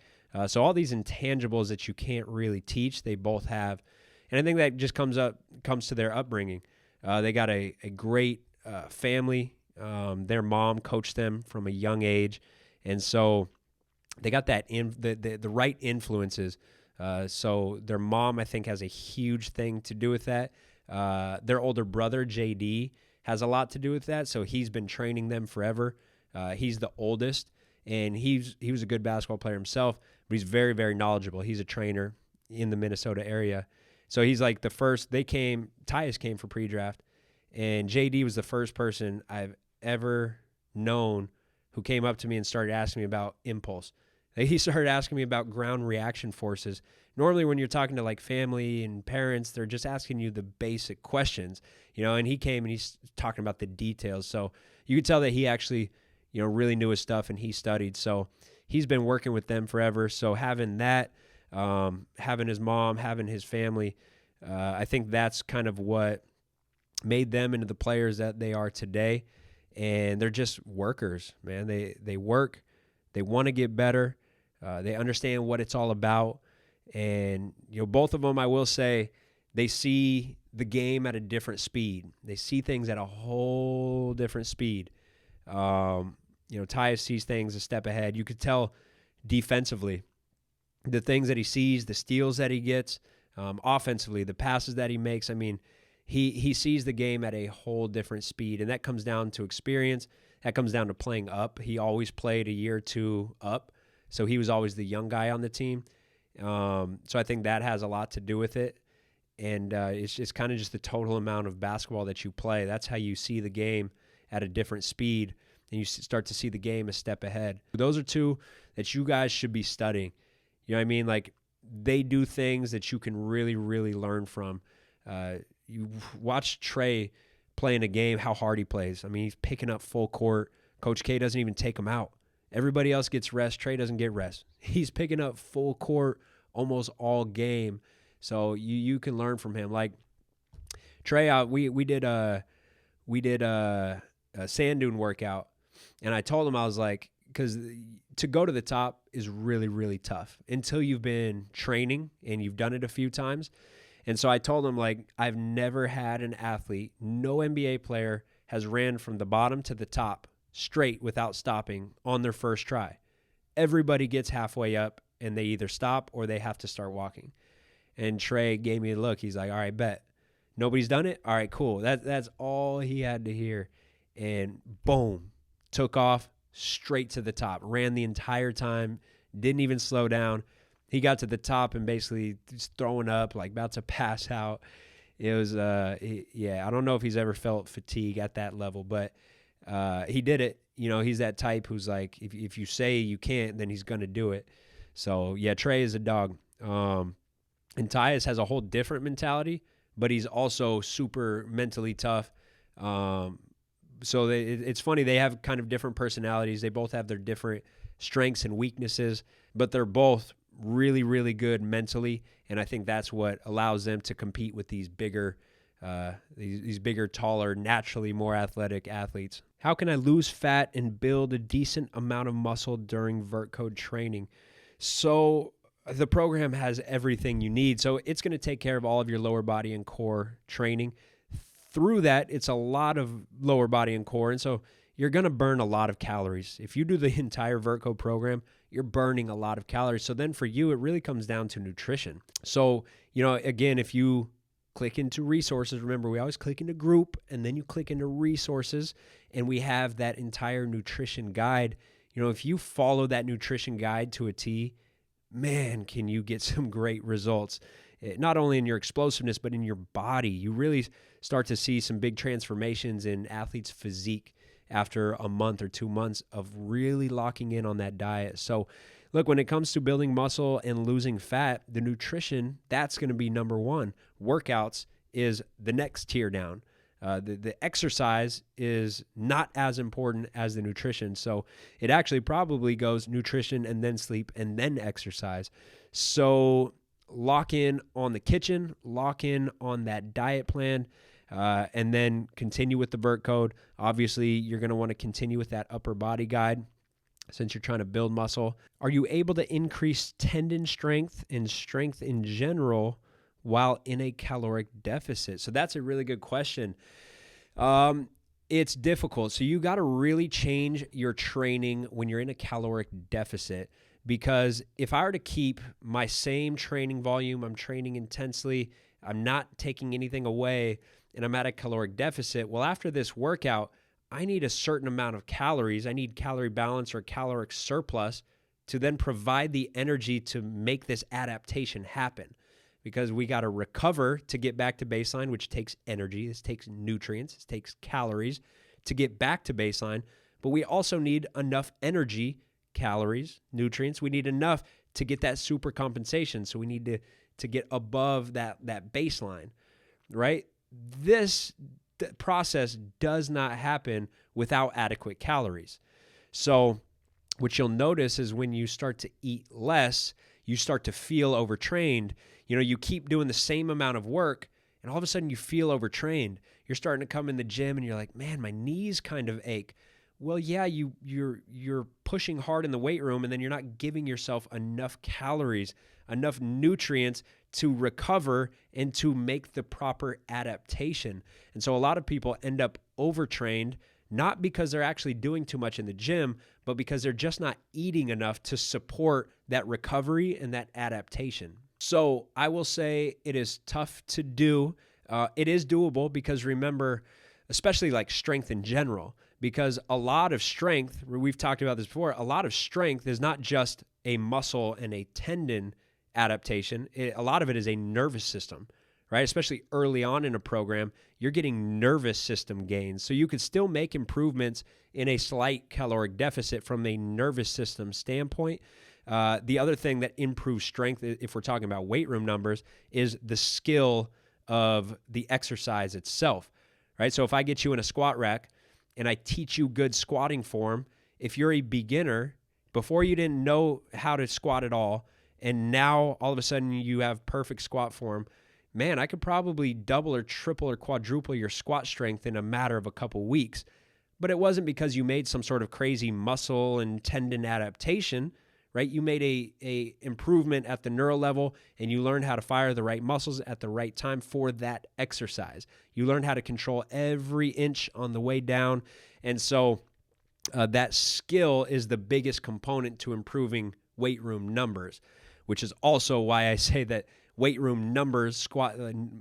So all these intangibles that you can't really teach, they both have. And I think that just comes to their upbringing. They got a great family. Their mom coached them from a young age. And so they got that the right influences. So their mom, I think, has a huge thing to do with that. Their older brother, JD, has a lot to do with that. So he's been training them forever. He's the oldest, and he was a good basketball player himself, but he's very, very knowledgeable. He's a trainer in the Minnesota area. So he's like the first. Tyus came for pre-draft, and JD was the first person I've ever known who came up to me and started asking me about impulse. He started asking me about ground reaction forces. Normally when you're talking to like family and parents, they're just asking you the basic questions, you know, and he came and he's talking about the details. So you could tell that he actually, you know, really knew his stuff and he studied. So he's been working with them forever. So having that, having his mom, having his family, I think that's kind of what made them into the players that they are today. And they're just workers, man. They work, they want to get better. They understand what it's all about. And, you know, both of them, I will say, they see the game at a different speed. They see things at a whole different speed. You know, Tyus sees things a step ahead. You could tell defensively the things that he sees, the steals that he gets, offensively, the passes that he makes. I mean, he sees the game at a whole different speed, and that comes down to experience. That comes down to playing up. He always played a year or two up, so he was always the young guy on the team. So I think that has a lot to do with it, and it's kind of just the total amount of basketball that you play. That's how you see the game at a different speed, and you start to see the game a step ahead. Those are two that you guys should be studying. You know what I mean? Like, they do things that you can really, really learn from. You watch Tre playing a game, how hard he plays. I mean, he's picking up full court. Coach K doesn't even take him out. Everybody else gets rest. Tre doesn't get rest. He's picking up full court almost all game. So you can learn from him. Like Tre, we did we did a sand dune workout, and I told him, I was like, because to go to the top is really, really tough until you've been training and you've done it a few times. And so I told him, like, I've never had an athlete, no NBA player has ran from the bottom to the top straight without stopping on their first try. Everybody gets halfway up and they either stop or they have to start walking. And Tre gave me a look. He's like, all right, bet. Nobody's done it? All right, cool. That's all he had to hear. And boom, took off straight to the top. Ran the entire time, didn't even slow down. He got to the top and basically just throwing up, like about to pass out. It was, I don't know if he's ever felt fatigue at that level, but he did it. You know, he's that type who's like, if you say you can't, then he's going to do it. So, yeah, Tre is a dog. And Tyus has a whole different mentality, but he's also super mentally tough. So it's funny. They have kind of different personalities. They both have their different strengths and weaknesses, but they're both really, really good mentally. And I think that's what allows them to compete with these bigger, these bigger, taller, naturally more athletic athletes. How can I lose fat and build a decent amount of muscle during Vertcode training? So the program has everything you need. So it's going to take care of all of your lower body and core training. Through that, it's a lot of lower body and core. And so you're going to burn a lot of calories. If you do the entire Vertcode program, you're burning a lot of calories. So then for you, it really comes down to nutrition. So, you know, again, if you click into resources, remember, we always click into group and then you click into resources and we have that entire nutrition guide. You know, if you follow that nutrition guide to a T, man, can you get some great results, not only in your explosiveness, but in your body. You really start to see some big transformations in athletes' physique after a month or 2 months of really locking in on that diet. So look, when it comes to building muscle and losing fat, the nutrition, that's going to be number one. Workouts is the next tier down. The exercise is not as important as the nutrition. So it actually probably goes nutrition and then sleep and then exercise. So lock in on the kitchen, lock in on that diet plan, and then continue with the Vertcode. Obviously, you're going to want to continue with that upper body guide since you're trying to build muscle. Are you able to increase tendon strength and strength in general while in a caloric deficit? So that's a really good question. It's difficult. So you got to really change your training when you're in a caloric deficit, because if I were to keep my same training volume, I'm training intensely, I'm not taking anything away, and I'm at a caloric deficit, well, after this workout, I need a certain amount of calories. I need calorie balance or caloric surplus to then provide the energy to make this adaptation happen, because we got to recover to get back to baseline, which takes energy. This takes nutrients. This takes calories to get back to baseline. But we also need enough energy, calories, nutrients. We need enough to get that super compensation. So we need to get above that baseline, right? This process does not happen without adequate calories. So what you'll notice is when you start to eat less, you start to feel overtrained. You know, you keep doing the same amount of work and all of a sudden you feel overtrained. You're starting to come in the gym and you're like, man, my knees kind of ache. Well, yeah, you're pushing hard in the weight room and then you're not giving yourself enough calories, enough nutrients to recover and to make the proper adaptation. And so a lot of people end up overtrained, not because they're actually doing too much in the gym, but because they're just not eating enough to support that recovery and that adaptation. So I will say it is tough to do. It is doable because remember, especially like strength in general, because a lot of strength, we've talked about this before, a lot of strength is not just a muscle and a tendon adaptation. A lot of it is a nervous system, right? Especially early on in a program, you're getting nervous system gains. So you could still make improvements in a slight caloric deficit from a nervous system standpoint. The other thing that improves strength, if we're talking about weight room numbers, is the skill of the exercise itself, right? So if I get you in a squat rack and I teach you good squatting form, if you're a beginner, before you didn't know how to squat at all, and now all of a sudden you have perfect squat form, man, I could probably double or triple or quadruple your squat strength in a matter of a couple weeks. But it wasn't because you made some sort of crazy muscle and tendon adaptation, right? You made a improvement at the neural level, and you learned how to fire the right muscles at the right time for that exercise. You learned how to control every inch on the way down. And so that skill is the biggest component to improving weight room numbers, which is also why I say that weight room numbers, squat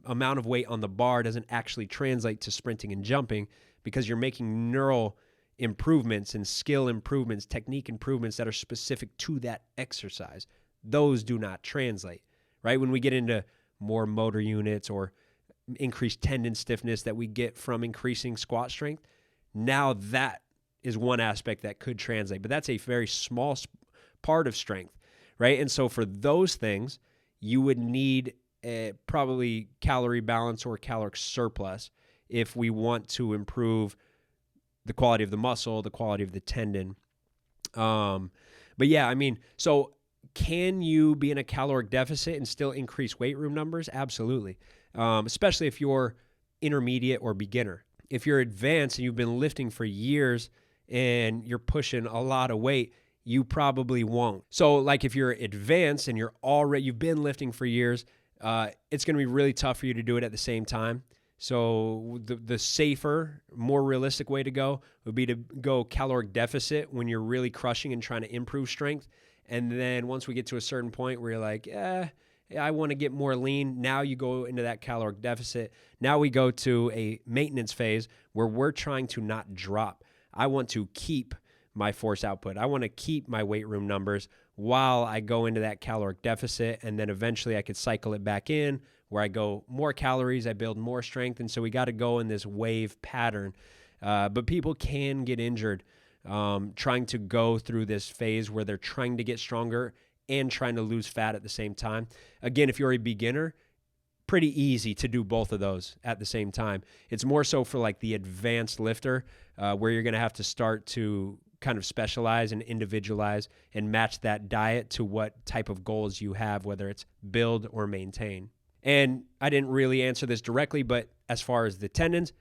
amount of weight on the bar, doesn't actually translate to sprinting and jumping, because you're making neural improvements and skill improvements, technique improvements that are specific to that exercise. Those do not translate, right? When we get into more motor units or increased tendon stiffness that we get from increasing squat strength, now that is one aspect that could translate, but that's a very small part of strength, right? And so for those things, you would need probably calorie balance or caloric surplus if we want to improve the quality of the muscle, the quality of the tendon. But yeah, I mean, so can you be in a caloric deficit and still increase weight room numbers? Absolutely. Especially if you're intermediate or beginner. If you're advanced and you've been lifting for years and you're pushing a lot of weight, you probably won't. So like if you're advanced and you've been lifting for years, it's going to be really tough for you to do it at the same time. So the safer, more realistic way to go would be to go caloric deficit when you're really crushing and trying to improve strength. And then once we get to a certain point where you're like, I want to get more lean, now you go into that caloric deficit. Now we go to a maintenance phase where we're trying to not drop. I want to keep my force output. I want to keep my weight room numbers while I go into that caloric deficit, and then eventually I could cycle it back in where I go more calories, I build more strength, and so we got to go in this wave pattern. But people can get injured trying to go through this phase where they're trying to get stronger and trying to lose fat at the same time. Again, if you're a beginner, pretty easy to do both of those at the same time. It's more so for like the advanced lifter where you're going to have to start to kind of specialize and individualize and match that diet to what type of goals you have, whether it's build or maintain. And I didn't really answer this directly, but as far as the tendons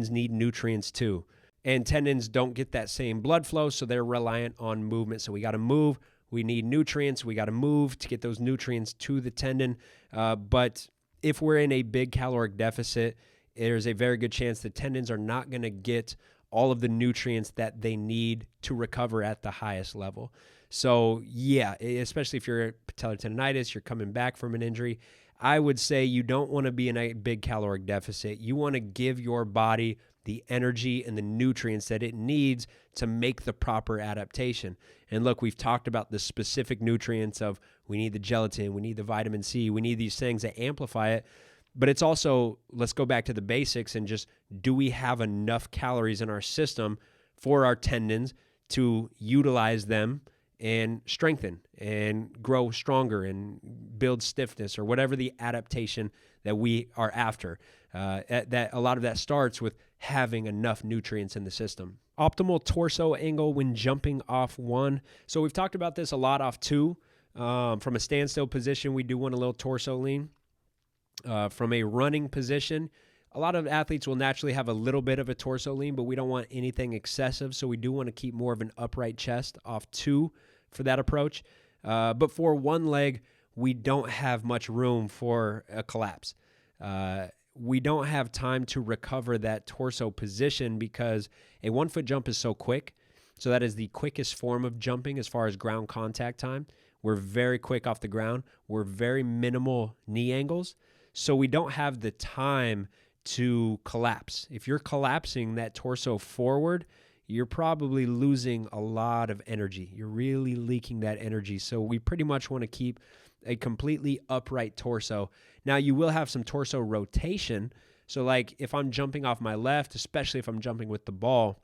need nutrients too. And tendons don't get that same blood flow, so they're reliant on movement. So we got to move. We need nutrients. We got to move to get those nutrients to the tendon. But if we're in a big caloric deficit, there's a very good chance the tendons are not going to get all of the nutrients that they need to recover at the highest level. So yeah, especially if you're patellar tendonitis, you're coming back from an injury, I would say you don't want to be in a big caloric deficit. You want to give your body the energy and the nutrients that it needs to make the proper adaptation. And look, we've talked about the specific nutrients of we need the gelatin, we need the vitamin C, we need these things that amplify it. But it's also, let's go back to the basics and just, do we have enough calories in our system for our tendons to utilize them and strengthen and grow stronger and build stiffness or whatever the adaptation that we are after? That a lot of that starts with having enough nutrients in the system. Optimal torso angle when jumping off one. So we've talked about this a lot off two. From a standstill position, we do want a little torso lean. From a running position, a lot of athletes will naturally have a little bit of a torso lean, but we don't want anything excessive. So we do want to keep more of an upright chest off two for that approach. But for one leg, we don't have much room for a collapse. We don't have time to recover that torso position because a 1 foot jump is so quick. So that is the quickest form of jumping as far as ground contact time. We're very quick off the ground. We're very minimal knee angles. So we don't have the time to collapse. If you're collapsing that torso forward, you're probably losing a lot of energy. You're really leaking that energy. So we pretty much want to keep a completely upright torso. Now, you will have some torso rotation. So like if I'm jumping off my left, especially if I'm jumping with the ball,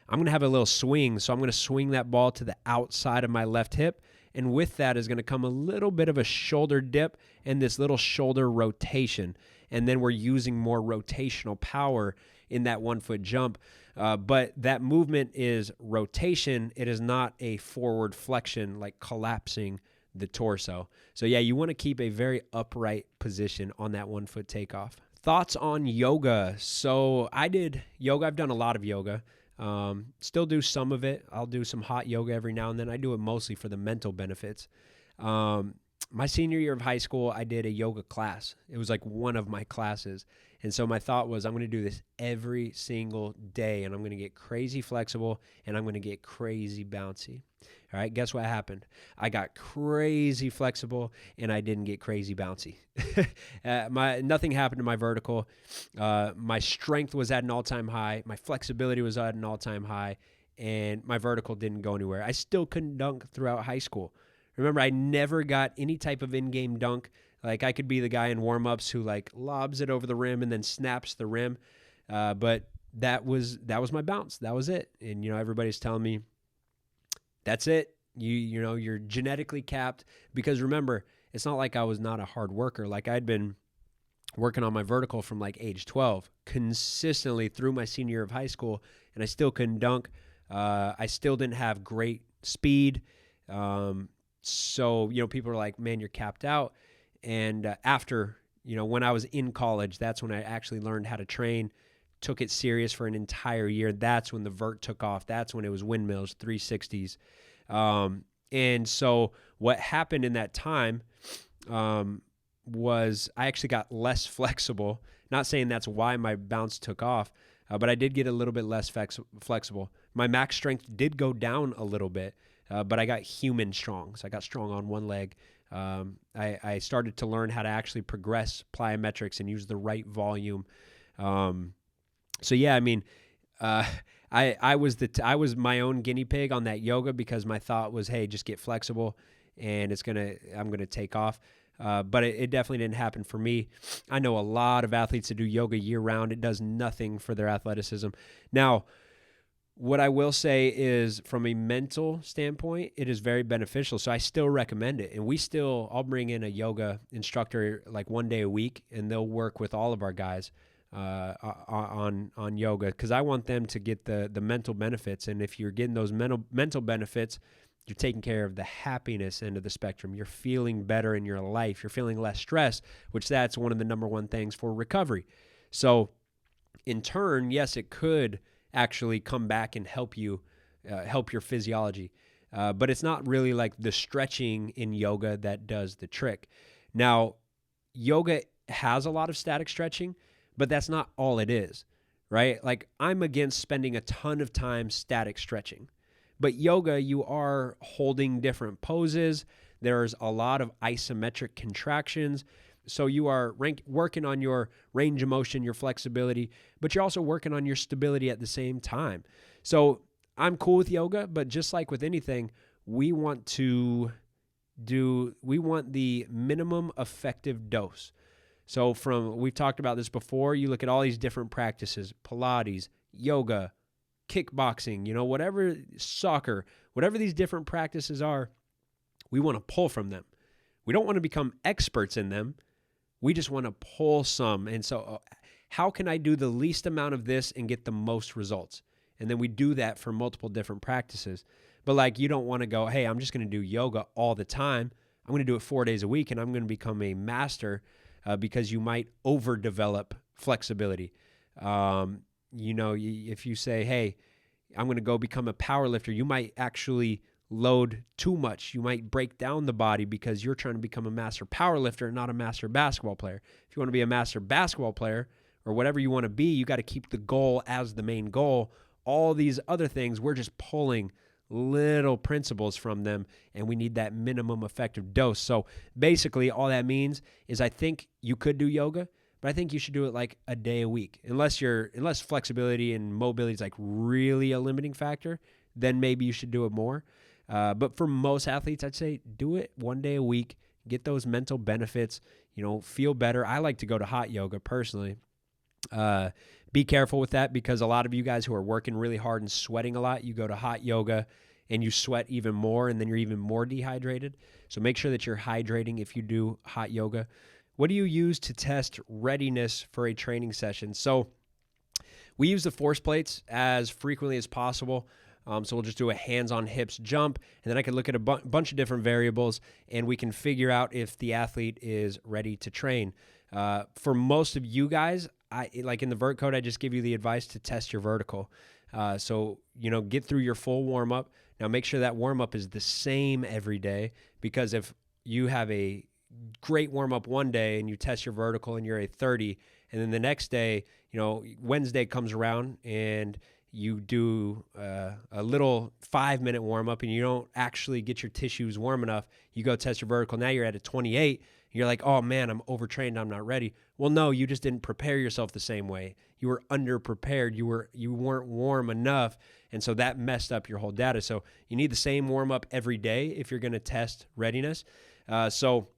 I'm going to have a little swing. So I'm going to swing that ball to the outside of my left hip. And with that is going to come a little bit of a shoulder dip and this little shoulder rotation. And then we're using more rotational power in that 1 foot jump. But that movement is rotation. It is not a forward flexion like collapsing the torso. So yeah, you want to keep a very upright position on that 1 foot takeoff. Thoughts on yoga. So I did yoga. I've done a lot of yoga. Still do some of it. I'll do some hot yoga every now and then. I do it mostly for the mental benefits. My senior year of high school, I did a yoga class. It was like one of my classes. And so my thought was, I'm going to do this every single day, and I'm going to get crazy flexible, and I'm going to get crazy bouncy. All right, guess what happened? I got crazy flexible, and I didn't get crazy bouncy. Nothing happened to my vertical. My strength was at an all-time high. My flexibility was at an all-time high, and my vertical didn't go anywhere. I still couldn't dunk throughout high school. Remember, I never got any type of in-game dunk. Like, I could be the guy in warm-ups who, like, lobs it over the rim and then snaps the rim. But that was my bounce. That was it. And, everybody's telling me, that's it. You're genetically capped. Because remember, it's not like I was not a hard worker. Like, I'd been working on my vertical from, like, age 12 consistently through my senior year of high school, and I still couldn't dunk. I still didn't have great speed. So, people are like, man, you're capped out. And after, when I was in college, that's when I actually learned how to train, took it serious for an entire year. That's when the vert took off. That's when it was windmills, 360s. And so what happened in that time was I actually got less flexible. Not saying that's why my bounce took off, but I did get a little bit less flexible. My max strength did go down a little bit. But I got human strong. So I got strong on one leg. I started to learn how to actually progress plyometrics and use the right volume. So yeah, I mean, I was my own guinea pig on that yoga because my thought was, hey, just get flexible and I'm gonna take off. But it definitely didn't happen for me. I know a lot of athletes that do yoga year round. It does nothing for their athleticism. Now, what I will say is from a mental standpoint, it is very beneficial. So I still recommend it. And I'll bring in a yoga instructor like 1 day a week, and they'll work with all of our guys on yoga because I want them to get the mental benefits. And if you're getting those mental benefits, you're taking care of the happiness end of the spectrum. You're feeling better in your life. You're feeling less stress, which that's one of the number one things for recovery. So in turn, yes, it could actually come back and help your physiology. But it's not really like the stretching in yoga that does the trick. Now, yoga has a lot of static stretching, but that's not all it is, right? Like, I'm against spending a ton of time static stretching. But yoga, you are holding different poses. There's a lot of isometric contractions. So you are working on your range of motion, your flexibility, but you're also working on your stability at the same time. So I'm cool with yoga, but just like with anything, we want the minimum effective dose. So we've talked about this before, you look at all these different practices, Pilates, yoga, kickboxing, whatever, soccer, whatever these different practices are, we want to pull from them. We don't want to become experts in them. We just want to pull some. And so how can I do the least amount of this and get the most results? And then we do that for multiple different practices. But like, you don't want to go, hey, I'm just going to do yoga all the time. I'm going to do it 4 days a week and I'm going to become a master because you might overdevelop flexibility. If you say, hey, I'm going to go become a power lifter, you might actually load too much. You might break down the body because you're trying to become a master power lifter, not a master basketball player. If you want to be a master basketball player or whatever you want to be, you got to keep the goal as the main goal. All these other things, we're just pulling little principles from them, and we need that minimum effective dose. So basically all that means is I think you could do yoga, but I think you should do it like a day a week. Unless flexibility and mobility is like really a limiting factor, then maybe you should do it more. But for most athletes, I'd say do it 1 day a week, get those mental benefits, feel better. I like to go to hot yoga personally. Be careful with that because a lot of you guys who are working really hard and sweating a lot, you go to hot yoga and you sweat even more and then you're even more dehydrated. So make sure that you're hydrating if you do hot yoga. What do you use to test readiness for a training session? So we use the force plates as frequently as possible. So we'll just do a hands on hips jump, and then I can look at a bunch of different variables, and we can figure out if the athlete is ready to train. For most of you guys, like in the Vertcode, I just give you the advice to test your vertical. So, get through your full warm-up. Now, make sure that warm-up is the same every day, because if you have a great warm-up one day and you test your vertical and you're a 30, and then the next day, Wednesday comes around and you do a little 5-minute warm-up and you don't actually get your tissues warm enough, you go test your vertical, now you're at a 28, you're like, oh man, I'm overtrained, I'm not ready. Well, no, you just didn't prepare yourself the same way. You were underprepared, you weren't warm enough, and so that messed up your whole data. So you need the same warm-up every day if you're gonna test readiness. So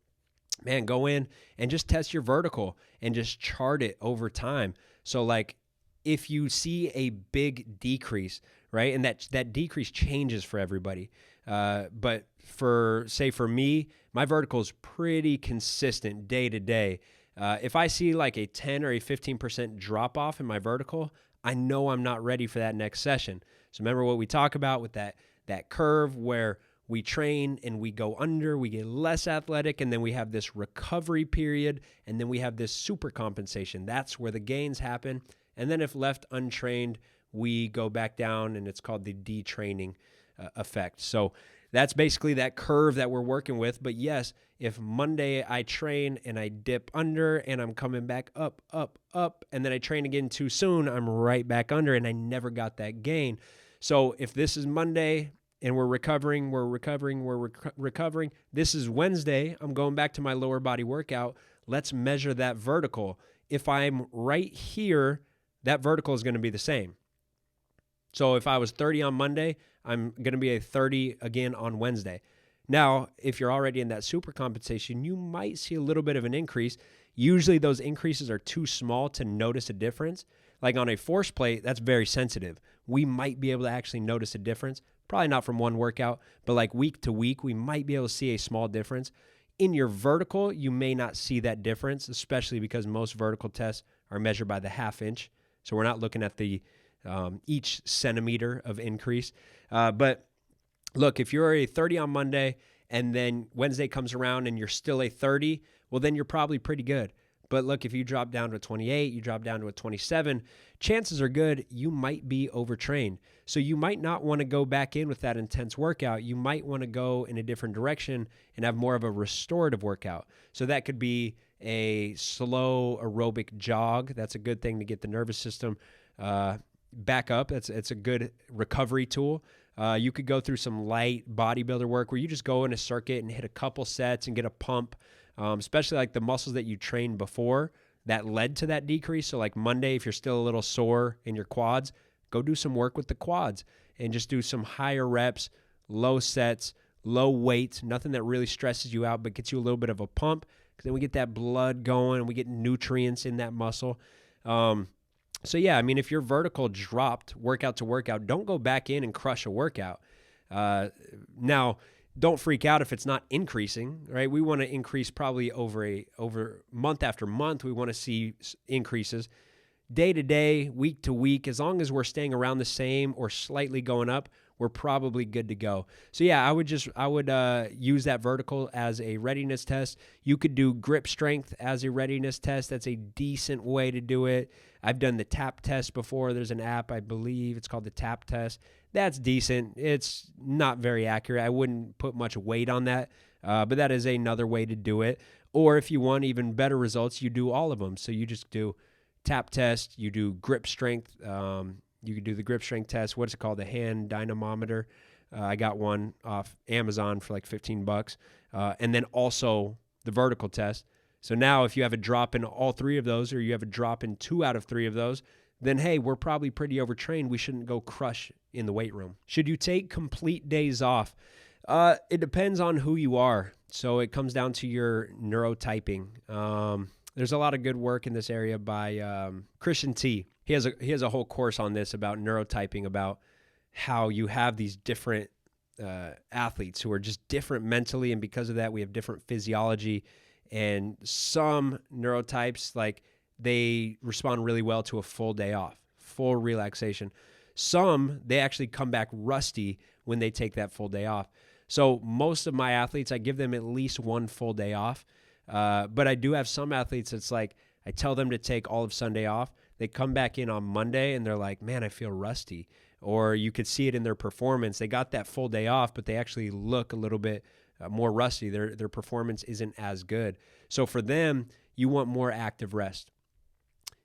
man, go in and just test your vertical and just chart it over time. So like, if you see a big decrease, right, and that decrease changes for everybody, but for me, my vertical is pretty consistent day to day. If I see like a 10 or a 15% drop off in my vertical, I know I'm not ready for that next session. So remember what we talk about with that curve where we train and we go under, we get less athletic, and then we have this recovery period, and then we have this super compensation. That's where the gains happen. And then if left untrained, we go back down, and it's called the detraining effect. So that's basically that curve that we're working with. But yes, if Monday I train and I dip under and I'm coming back up, up, up, and then I train again too soon, I'm right back under and I never got that gain. So if this is Monday and we're recovering, this is Wednesday, I'm going back to my lower body workout. Let's measure that vertical. If I'm right here, that vertical is going to be the same. So if I was 30 on Monday, I'm going to be a 30 again on Wednesday. Now, if you're already in that super compensation, you might see a little bit of an increase. Usually those increases are too small to notice a difference. Like on a force plate, that's very sensitive. We might be able to actually notice a difference. Probably not from one workout, but like week to week, we might be able to see a small difference. In your vertical, you may not see that difference, especially because most vertical tests are measured by the half inch. So we're not looking at the each centimeter of increase. But look, if you're a 30 on Monday and then Wednesday comes around and you're still a 30, well, then you're probably pretty good. But look, if you drop down to a 28, you drop down to a 27, chances are good you might be overtrained. So you might not want to go back in with that intense workout. You might want to go in a different direction and have more of a restorative workout. So that could be a slow aerobic jog. That's a good thing to get the nervous system back up. It's a good recovery tool. You could go through some light bodybuilder work where you just go in a circuit and hit a couple sets and get a pump, especially like the muscles that you trained before that led to that decrease. So like Monday, if you're still a little sore in your quads, go do some work with the quads and just do some higher reps, low sets, low weight, nothing that really stresses you out but gets you a little bit of a pump, because then we get that blood going and we get nutrients in that muscle. So yeah, I mean, if your vertical dropped workout to workout, don't go back in and crush a workout. Now, don't freak out if it's not increasing, right? We want to increase probably over month after month. We want to see increases day to day, week to week. As long as we're staying around the same or slightly going up, we're probably good to go. So yeah, I would use that vertical as a readiness test. You could do grip strength as a readiness test. That's a decent way to do it. I've done the tap test before. There's an app, I believe it's called the tap test. That's decent. It's not very accurate. I wouldn't put much weight on that, but that is another way to do it. Or if you want even better results, you do all of them. So you just do tap test, you do grip strength. You could do the grip strength test. What's it called? The hand dynamometer. I got one off Amazon for like $15. And then also the vertical test. So now if you have a drop in all three of those, or you have a drop in 2 out of 3 of those, then hey, we're probably pretty overtrained. We shouldn't go crush in the weight room. Should you take complete days off? It depends on who you are. So it comes down to your neurotyping. There's a lot of good work in this area by Christian T. He has a whole course on this about neurotyping, about how you have these different athletes who are just different mentally, and because of that, we have different physiology. And some neurotypes, like, they respond really well to a full day off, full relaxation. Some, they actually come back rusty when they take that full day off. So most of my athletes, I give them at least one full day off. But I do have some athletes that's like, I tell them to take all of Sunday off. They come back in on Monday and they're like, man, I feel rusty. Or you could see it in their performance. They got that full day off, but they actually look a little bit more rusty. Their performance isn't as good. So for them, you want more active rest.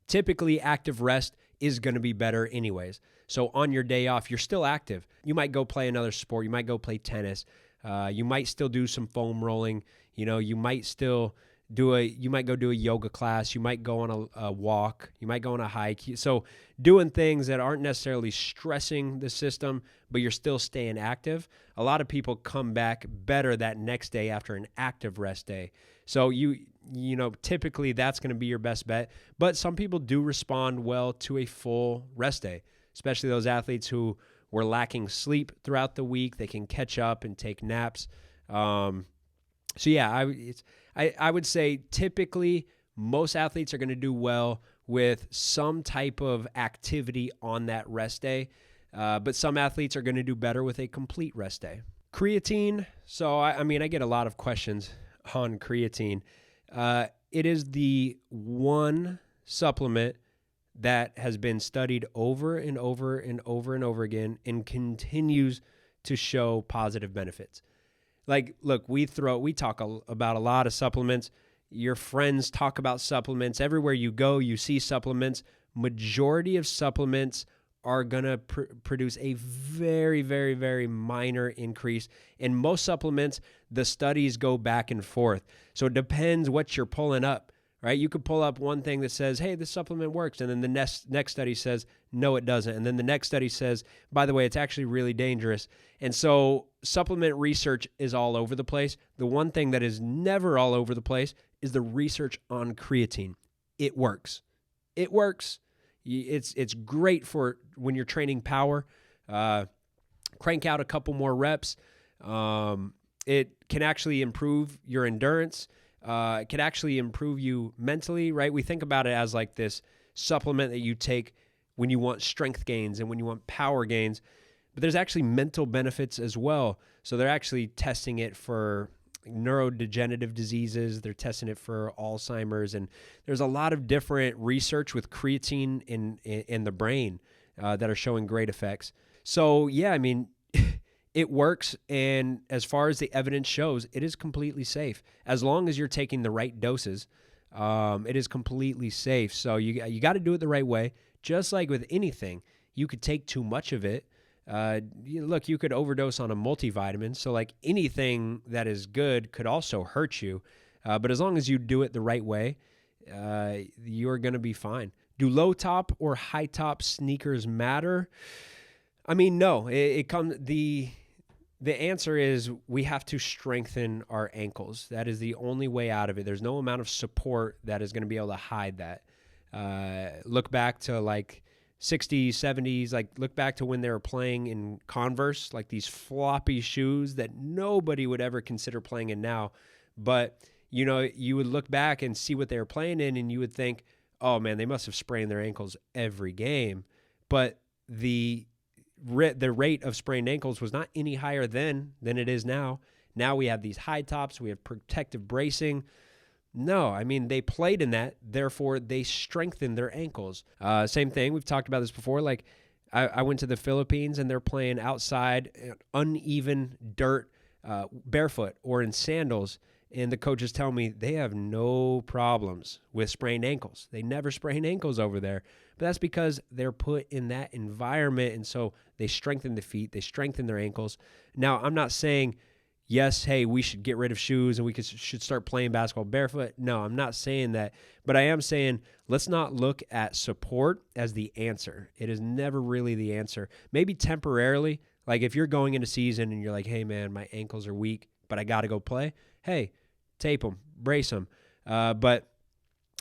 Typically, active rest is going to be better anyways. So on your day off, you're still active. You might go play another sport. You might go play tennis. You might still do some foam rolling. You might still you might go do a yoga class. You might go on a walk. You might go on a hike. So doing things that aren't necessarily stressing the system, but you're still staying active. A lot of people come back better that next day after an active rest day. So typically that's going to be your best bet. But some people do respond well to a full rest day, especially those athletes who were lacking sleep throughout the week. They can catch up and take naps. So yeah, I would say typically most athletes are going to do well with some type of activity on that rest day, but some athletes are going to do better with a complete rest day. Creatine. So I get a lot of questions on creatine. It is the one supplement that has been studied over and over and over and over again and continues to show positive benefits. Like, look, we talk about a lot of supplements. Your friends talk about supplements. Everywhere you go, you see supplements. Majority of supplements are going to produce a very, very, very minor increase. In most supplements, the studies go back and forth. So it depends what you're pulling up, right? You could pull up one thing that says, hey, this supplement works. And then the next study says, no, it doesn't. And then the next study says, by the way, it's actually really dangerous. And so supplement research is all over the place. The one thing that is never all over the place is the research on creatine. It works. It works. It's great for when you're training power. Crank out a couple more reps. It can actually improve your endurance. It can actually improve you mentally, right? We think about it as like this supplement that you take when you want strength gains and when you want power gains, but there's actually mental benefits as well. So they're actually testing it for neurodegenerative diseases. They're testing it for Alzheimer's, and there's a lot of different research with creatine in the brain that are showing great effects. So yeah, it works, and as far as the evidence shows, it is completely safe. As long as you're taking the right doses, it is completely safe. So you got to do it the right way. Just like with anything, you could take too much of it. Look, you could overdose on a multivitamin. So like anything that is good could also hurt you. But as long as you do it the right way, you're going to be fine. Do low top or high top sneakers matter? No. The answer is we have to strengthen our ankles. That is the only way out of it. There's no amount of support that is going to be able to hide that. Look back to like 60s, 70s, like look back to when they were playing in Converse, like these floppy shoes that nobody would ever consider playing in now. But, you would look back and see what they were playing in and you would think, oh man, they must have sprained their ankles every game. But the rate of sprained ankles was not any higher then than it is now. Now we have these high tops, we have protective bracing. No, they played in that, therefore they strengthened their ankles. Same thing, we've talked about this before. Like I went to the Philippines and they're playing outside, uneven dirt, barefoot or in sandals. And the coaches tell me they have no problems with sprained ankles. They never sprain ankles over there. But that's because they're put in that environment. And so they strengthen the feet. They strengthen their ankles. Now, I'm not saying, yes, hey, we should get rid of shoes and we should start playing basketball barefoot. No, I'm not saying that. But I am saying let's not look at support as the answer. It is never really the answer. Maybe temporarily. Like if you're going into season and you're like, hey, man, my ankles are weak, but I got to go play. Hey, tape them, brace them. But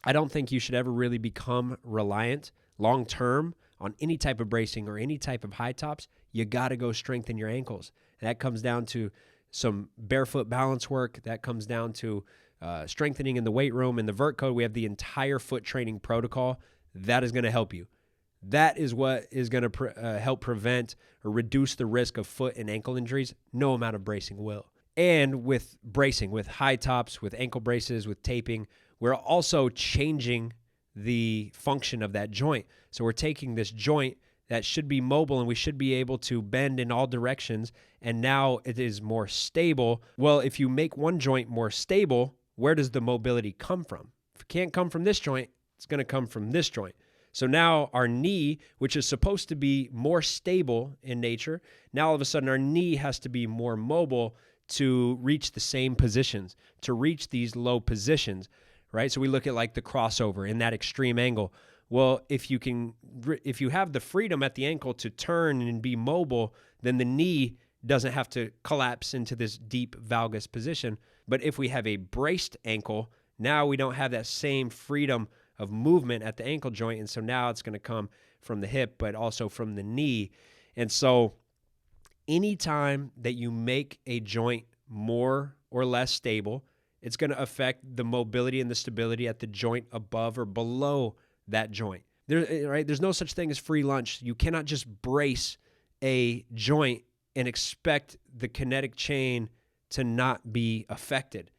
I don't think you should ever really become reliant long-term on any type of bracing or any type of high tops. You got to go strengthen your ankles. And that comes down to some barefoot balance work. That comes down to strengthening in the weight room. In the Vertcode, we have the entire foot training protocol. That is going to help you. That is what is going to help prevent or reduce the risk of foot and ankle injuries. No amount of bracing will. And with bracing, with high tops, with ankle braces, with taping, we're also changing the function of that joint. So we're taking this joint that should be mobile and we should be able to bend in all directions, and now it is more stable. Well, if you make one joint more stable, where does the mobility come from? If it can't come from this joint, it's going to come from this joint. So now our knee, which is supposed to be more stable in nature, now all of a sudden our knee has to be more mobile to reach the same positions, to reach these low positions, right? So we look at like the crossover in that extreme angle. Well, if you have the freedom at the ankle to turn and be mobile, then the knee doesn't have to collapse into this deep valgus position. But if we have a braced ankle, now we don't have that same freedom of movement at the ankle joint. And so now it's going to come from the hip, but also from the knee. And so anytime that you make a joint more or less stable, it's going to affect the mobility and the stability at the joint above or below that joint. There's no such thing as free lunch. You cannot just brace a joint and expect the kinetic chain to not be affected.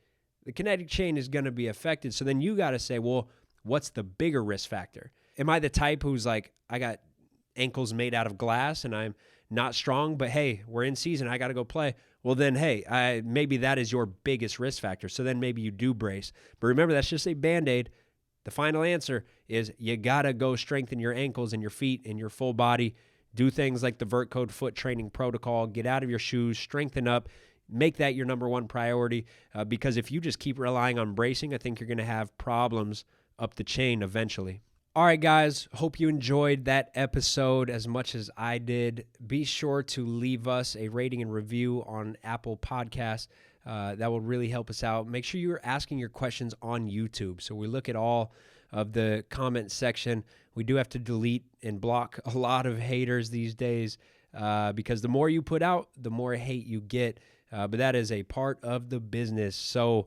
The kinetic chain is going to be affected. So then you got to say, well, what's the bigger risk factor? Am I the type who's like, I got ankles made out of glass and I'm not strong, but hey, we're in season, I got to go play. Well, then, hey, maybe that is your biggest risk factor. So then maybe you do brace. But remember, that's just a Band-Aid. The final answer is you got to go strengthen your ankles and your feet and your full body. Do things like the Vertcode foot training protocol. Get out of your shoes, strengthen up, make that your number one priority. Because if you just keep relying on bracing, I think you're going to have problems up the chain eventually. All right, guys, hope you enjoyed that episode as much as I did. Be sure to leave us a rating and review on Apple Podcasts. That will really help us out. Make sure you're asking your questions on YouTube. So we look at all of the comment section. We do have to delete and block a lot of haters these days because the more you put out, the more hate you get. But that is a part of the business. So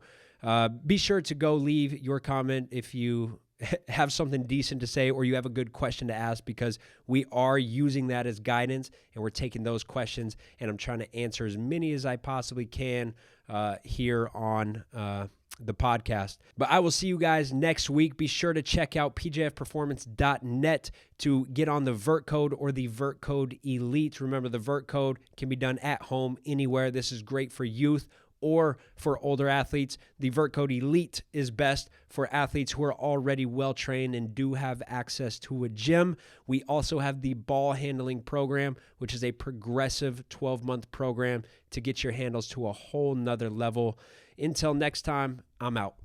be sure to go leave your comment if you have something decent to say or you have a good question to ask, because we are using that as guidance and we're taking those questions and I'm trying to answer as many as I possibly can here on the podcast. But I will see you guys next week. Be sure to check out pjfperformance.net to get on the Vertcode or the Vertcode Elite. Remember, the Vertcode can be done at home anywhere. This is great for youth or for older athletes. The Vertcode Elite is best for athletes who are already well-trained and do have access to a gym. We also have the ball handling program, which is a progressive 12-month program to get your handles to a whole nother level. Until next time, I'm out.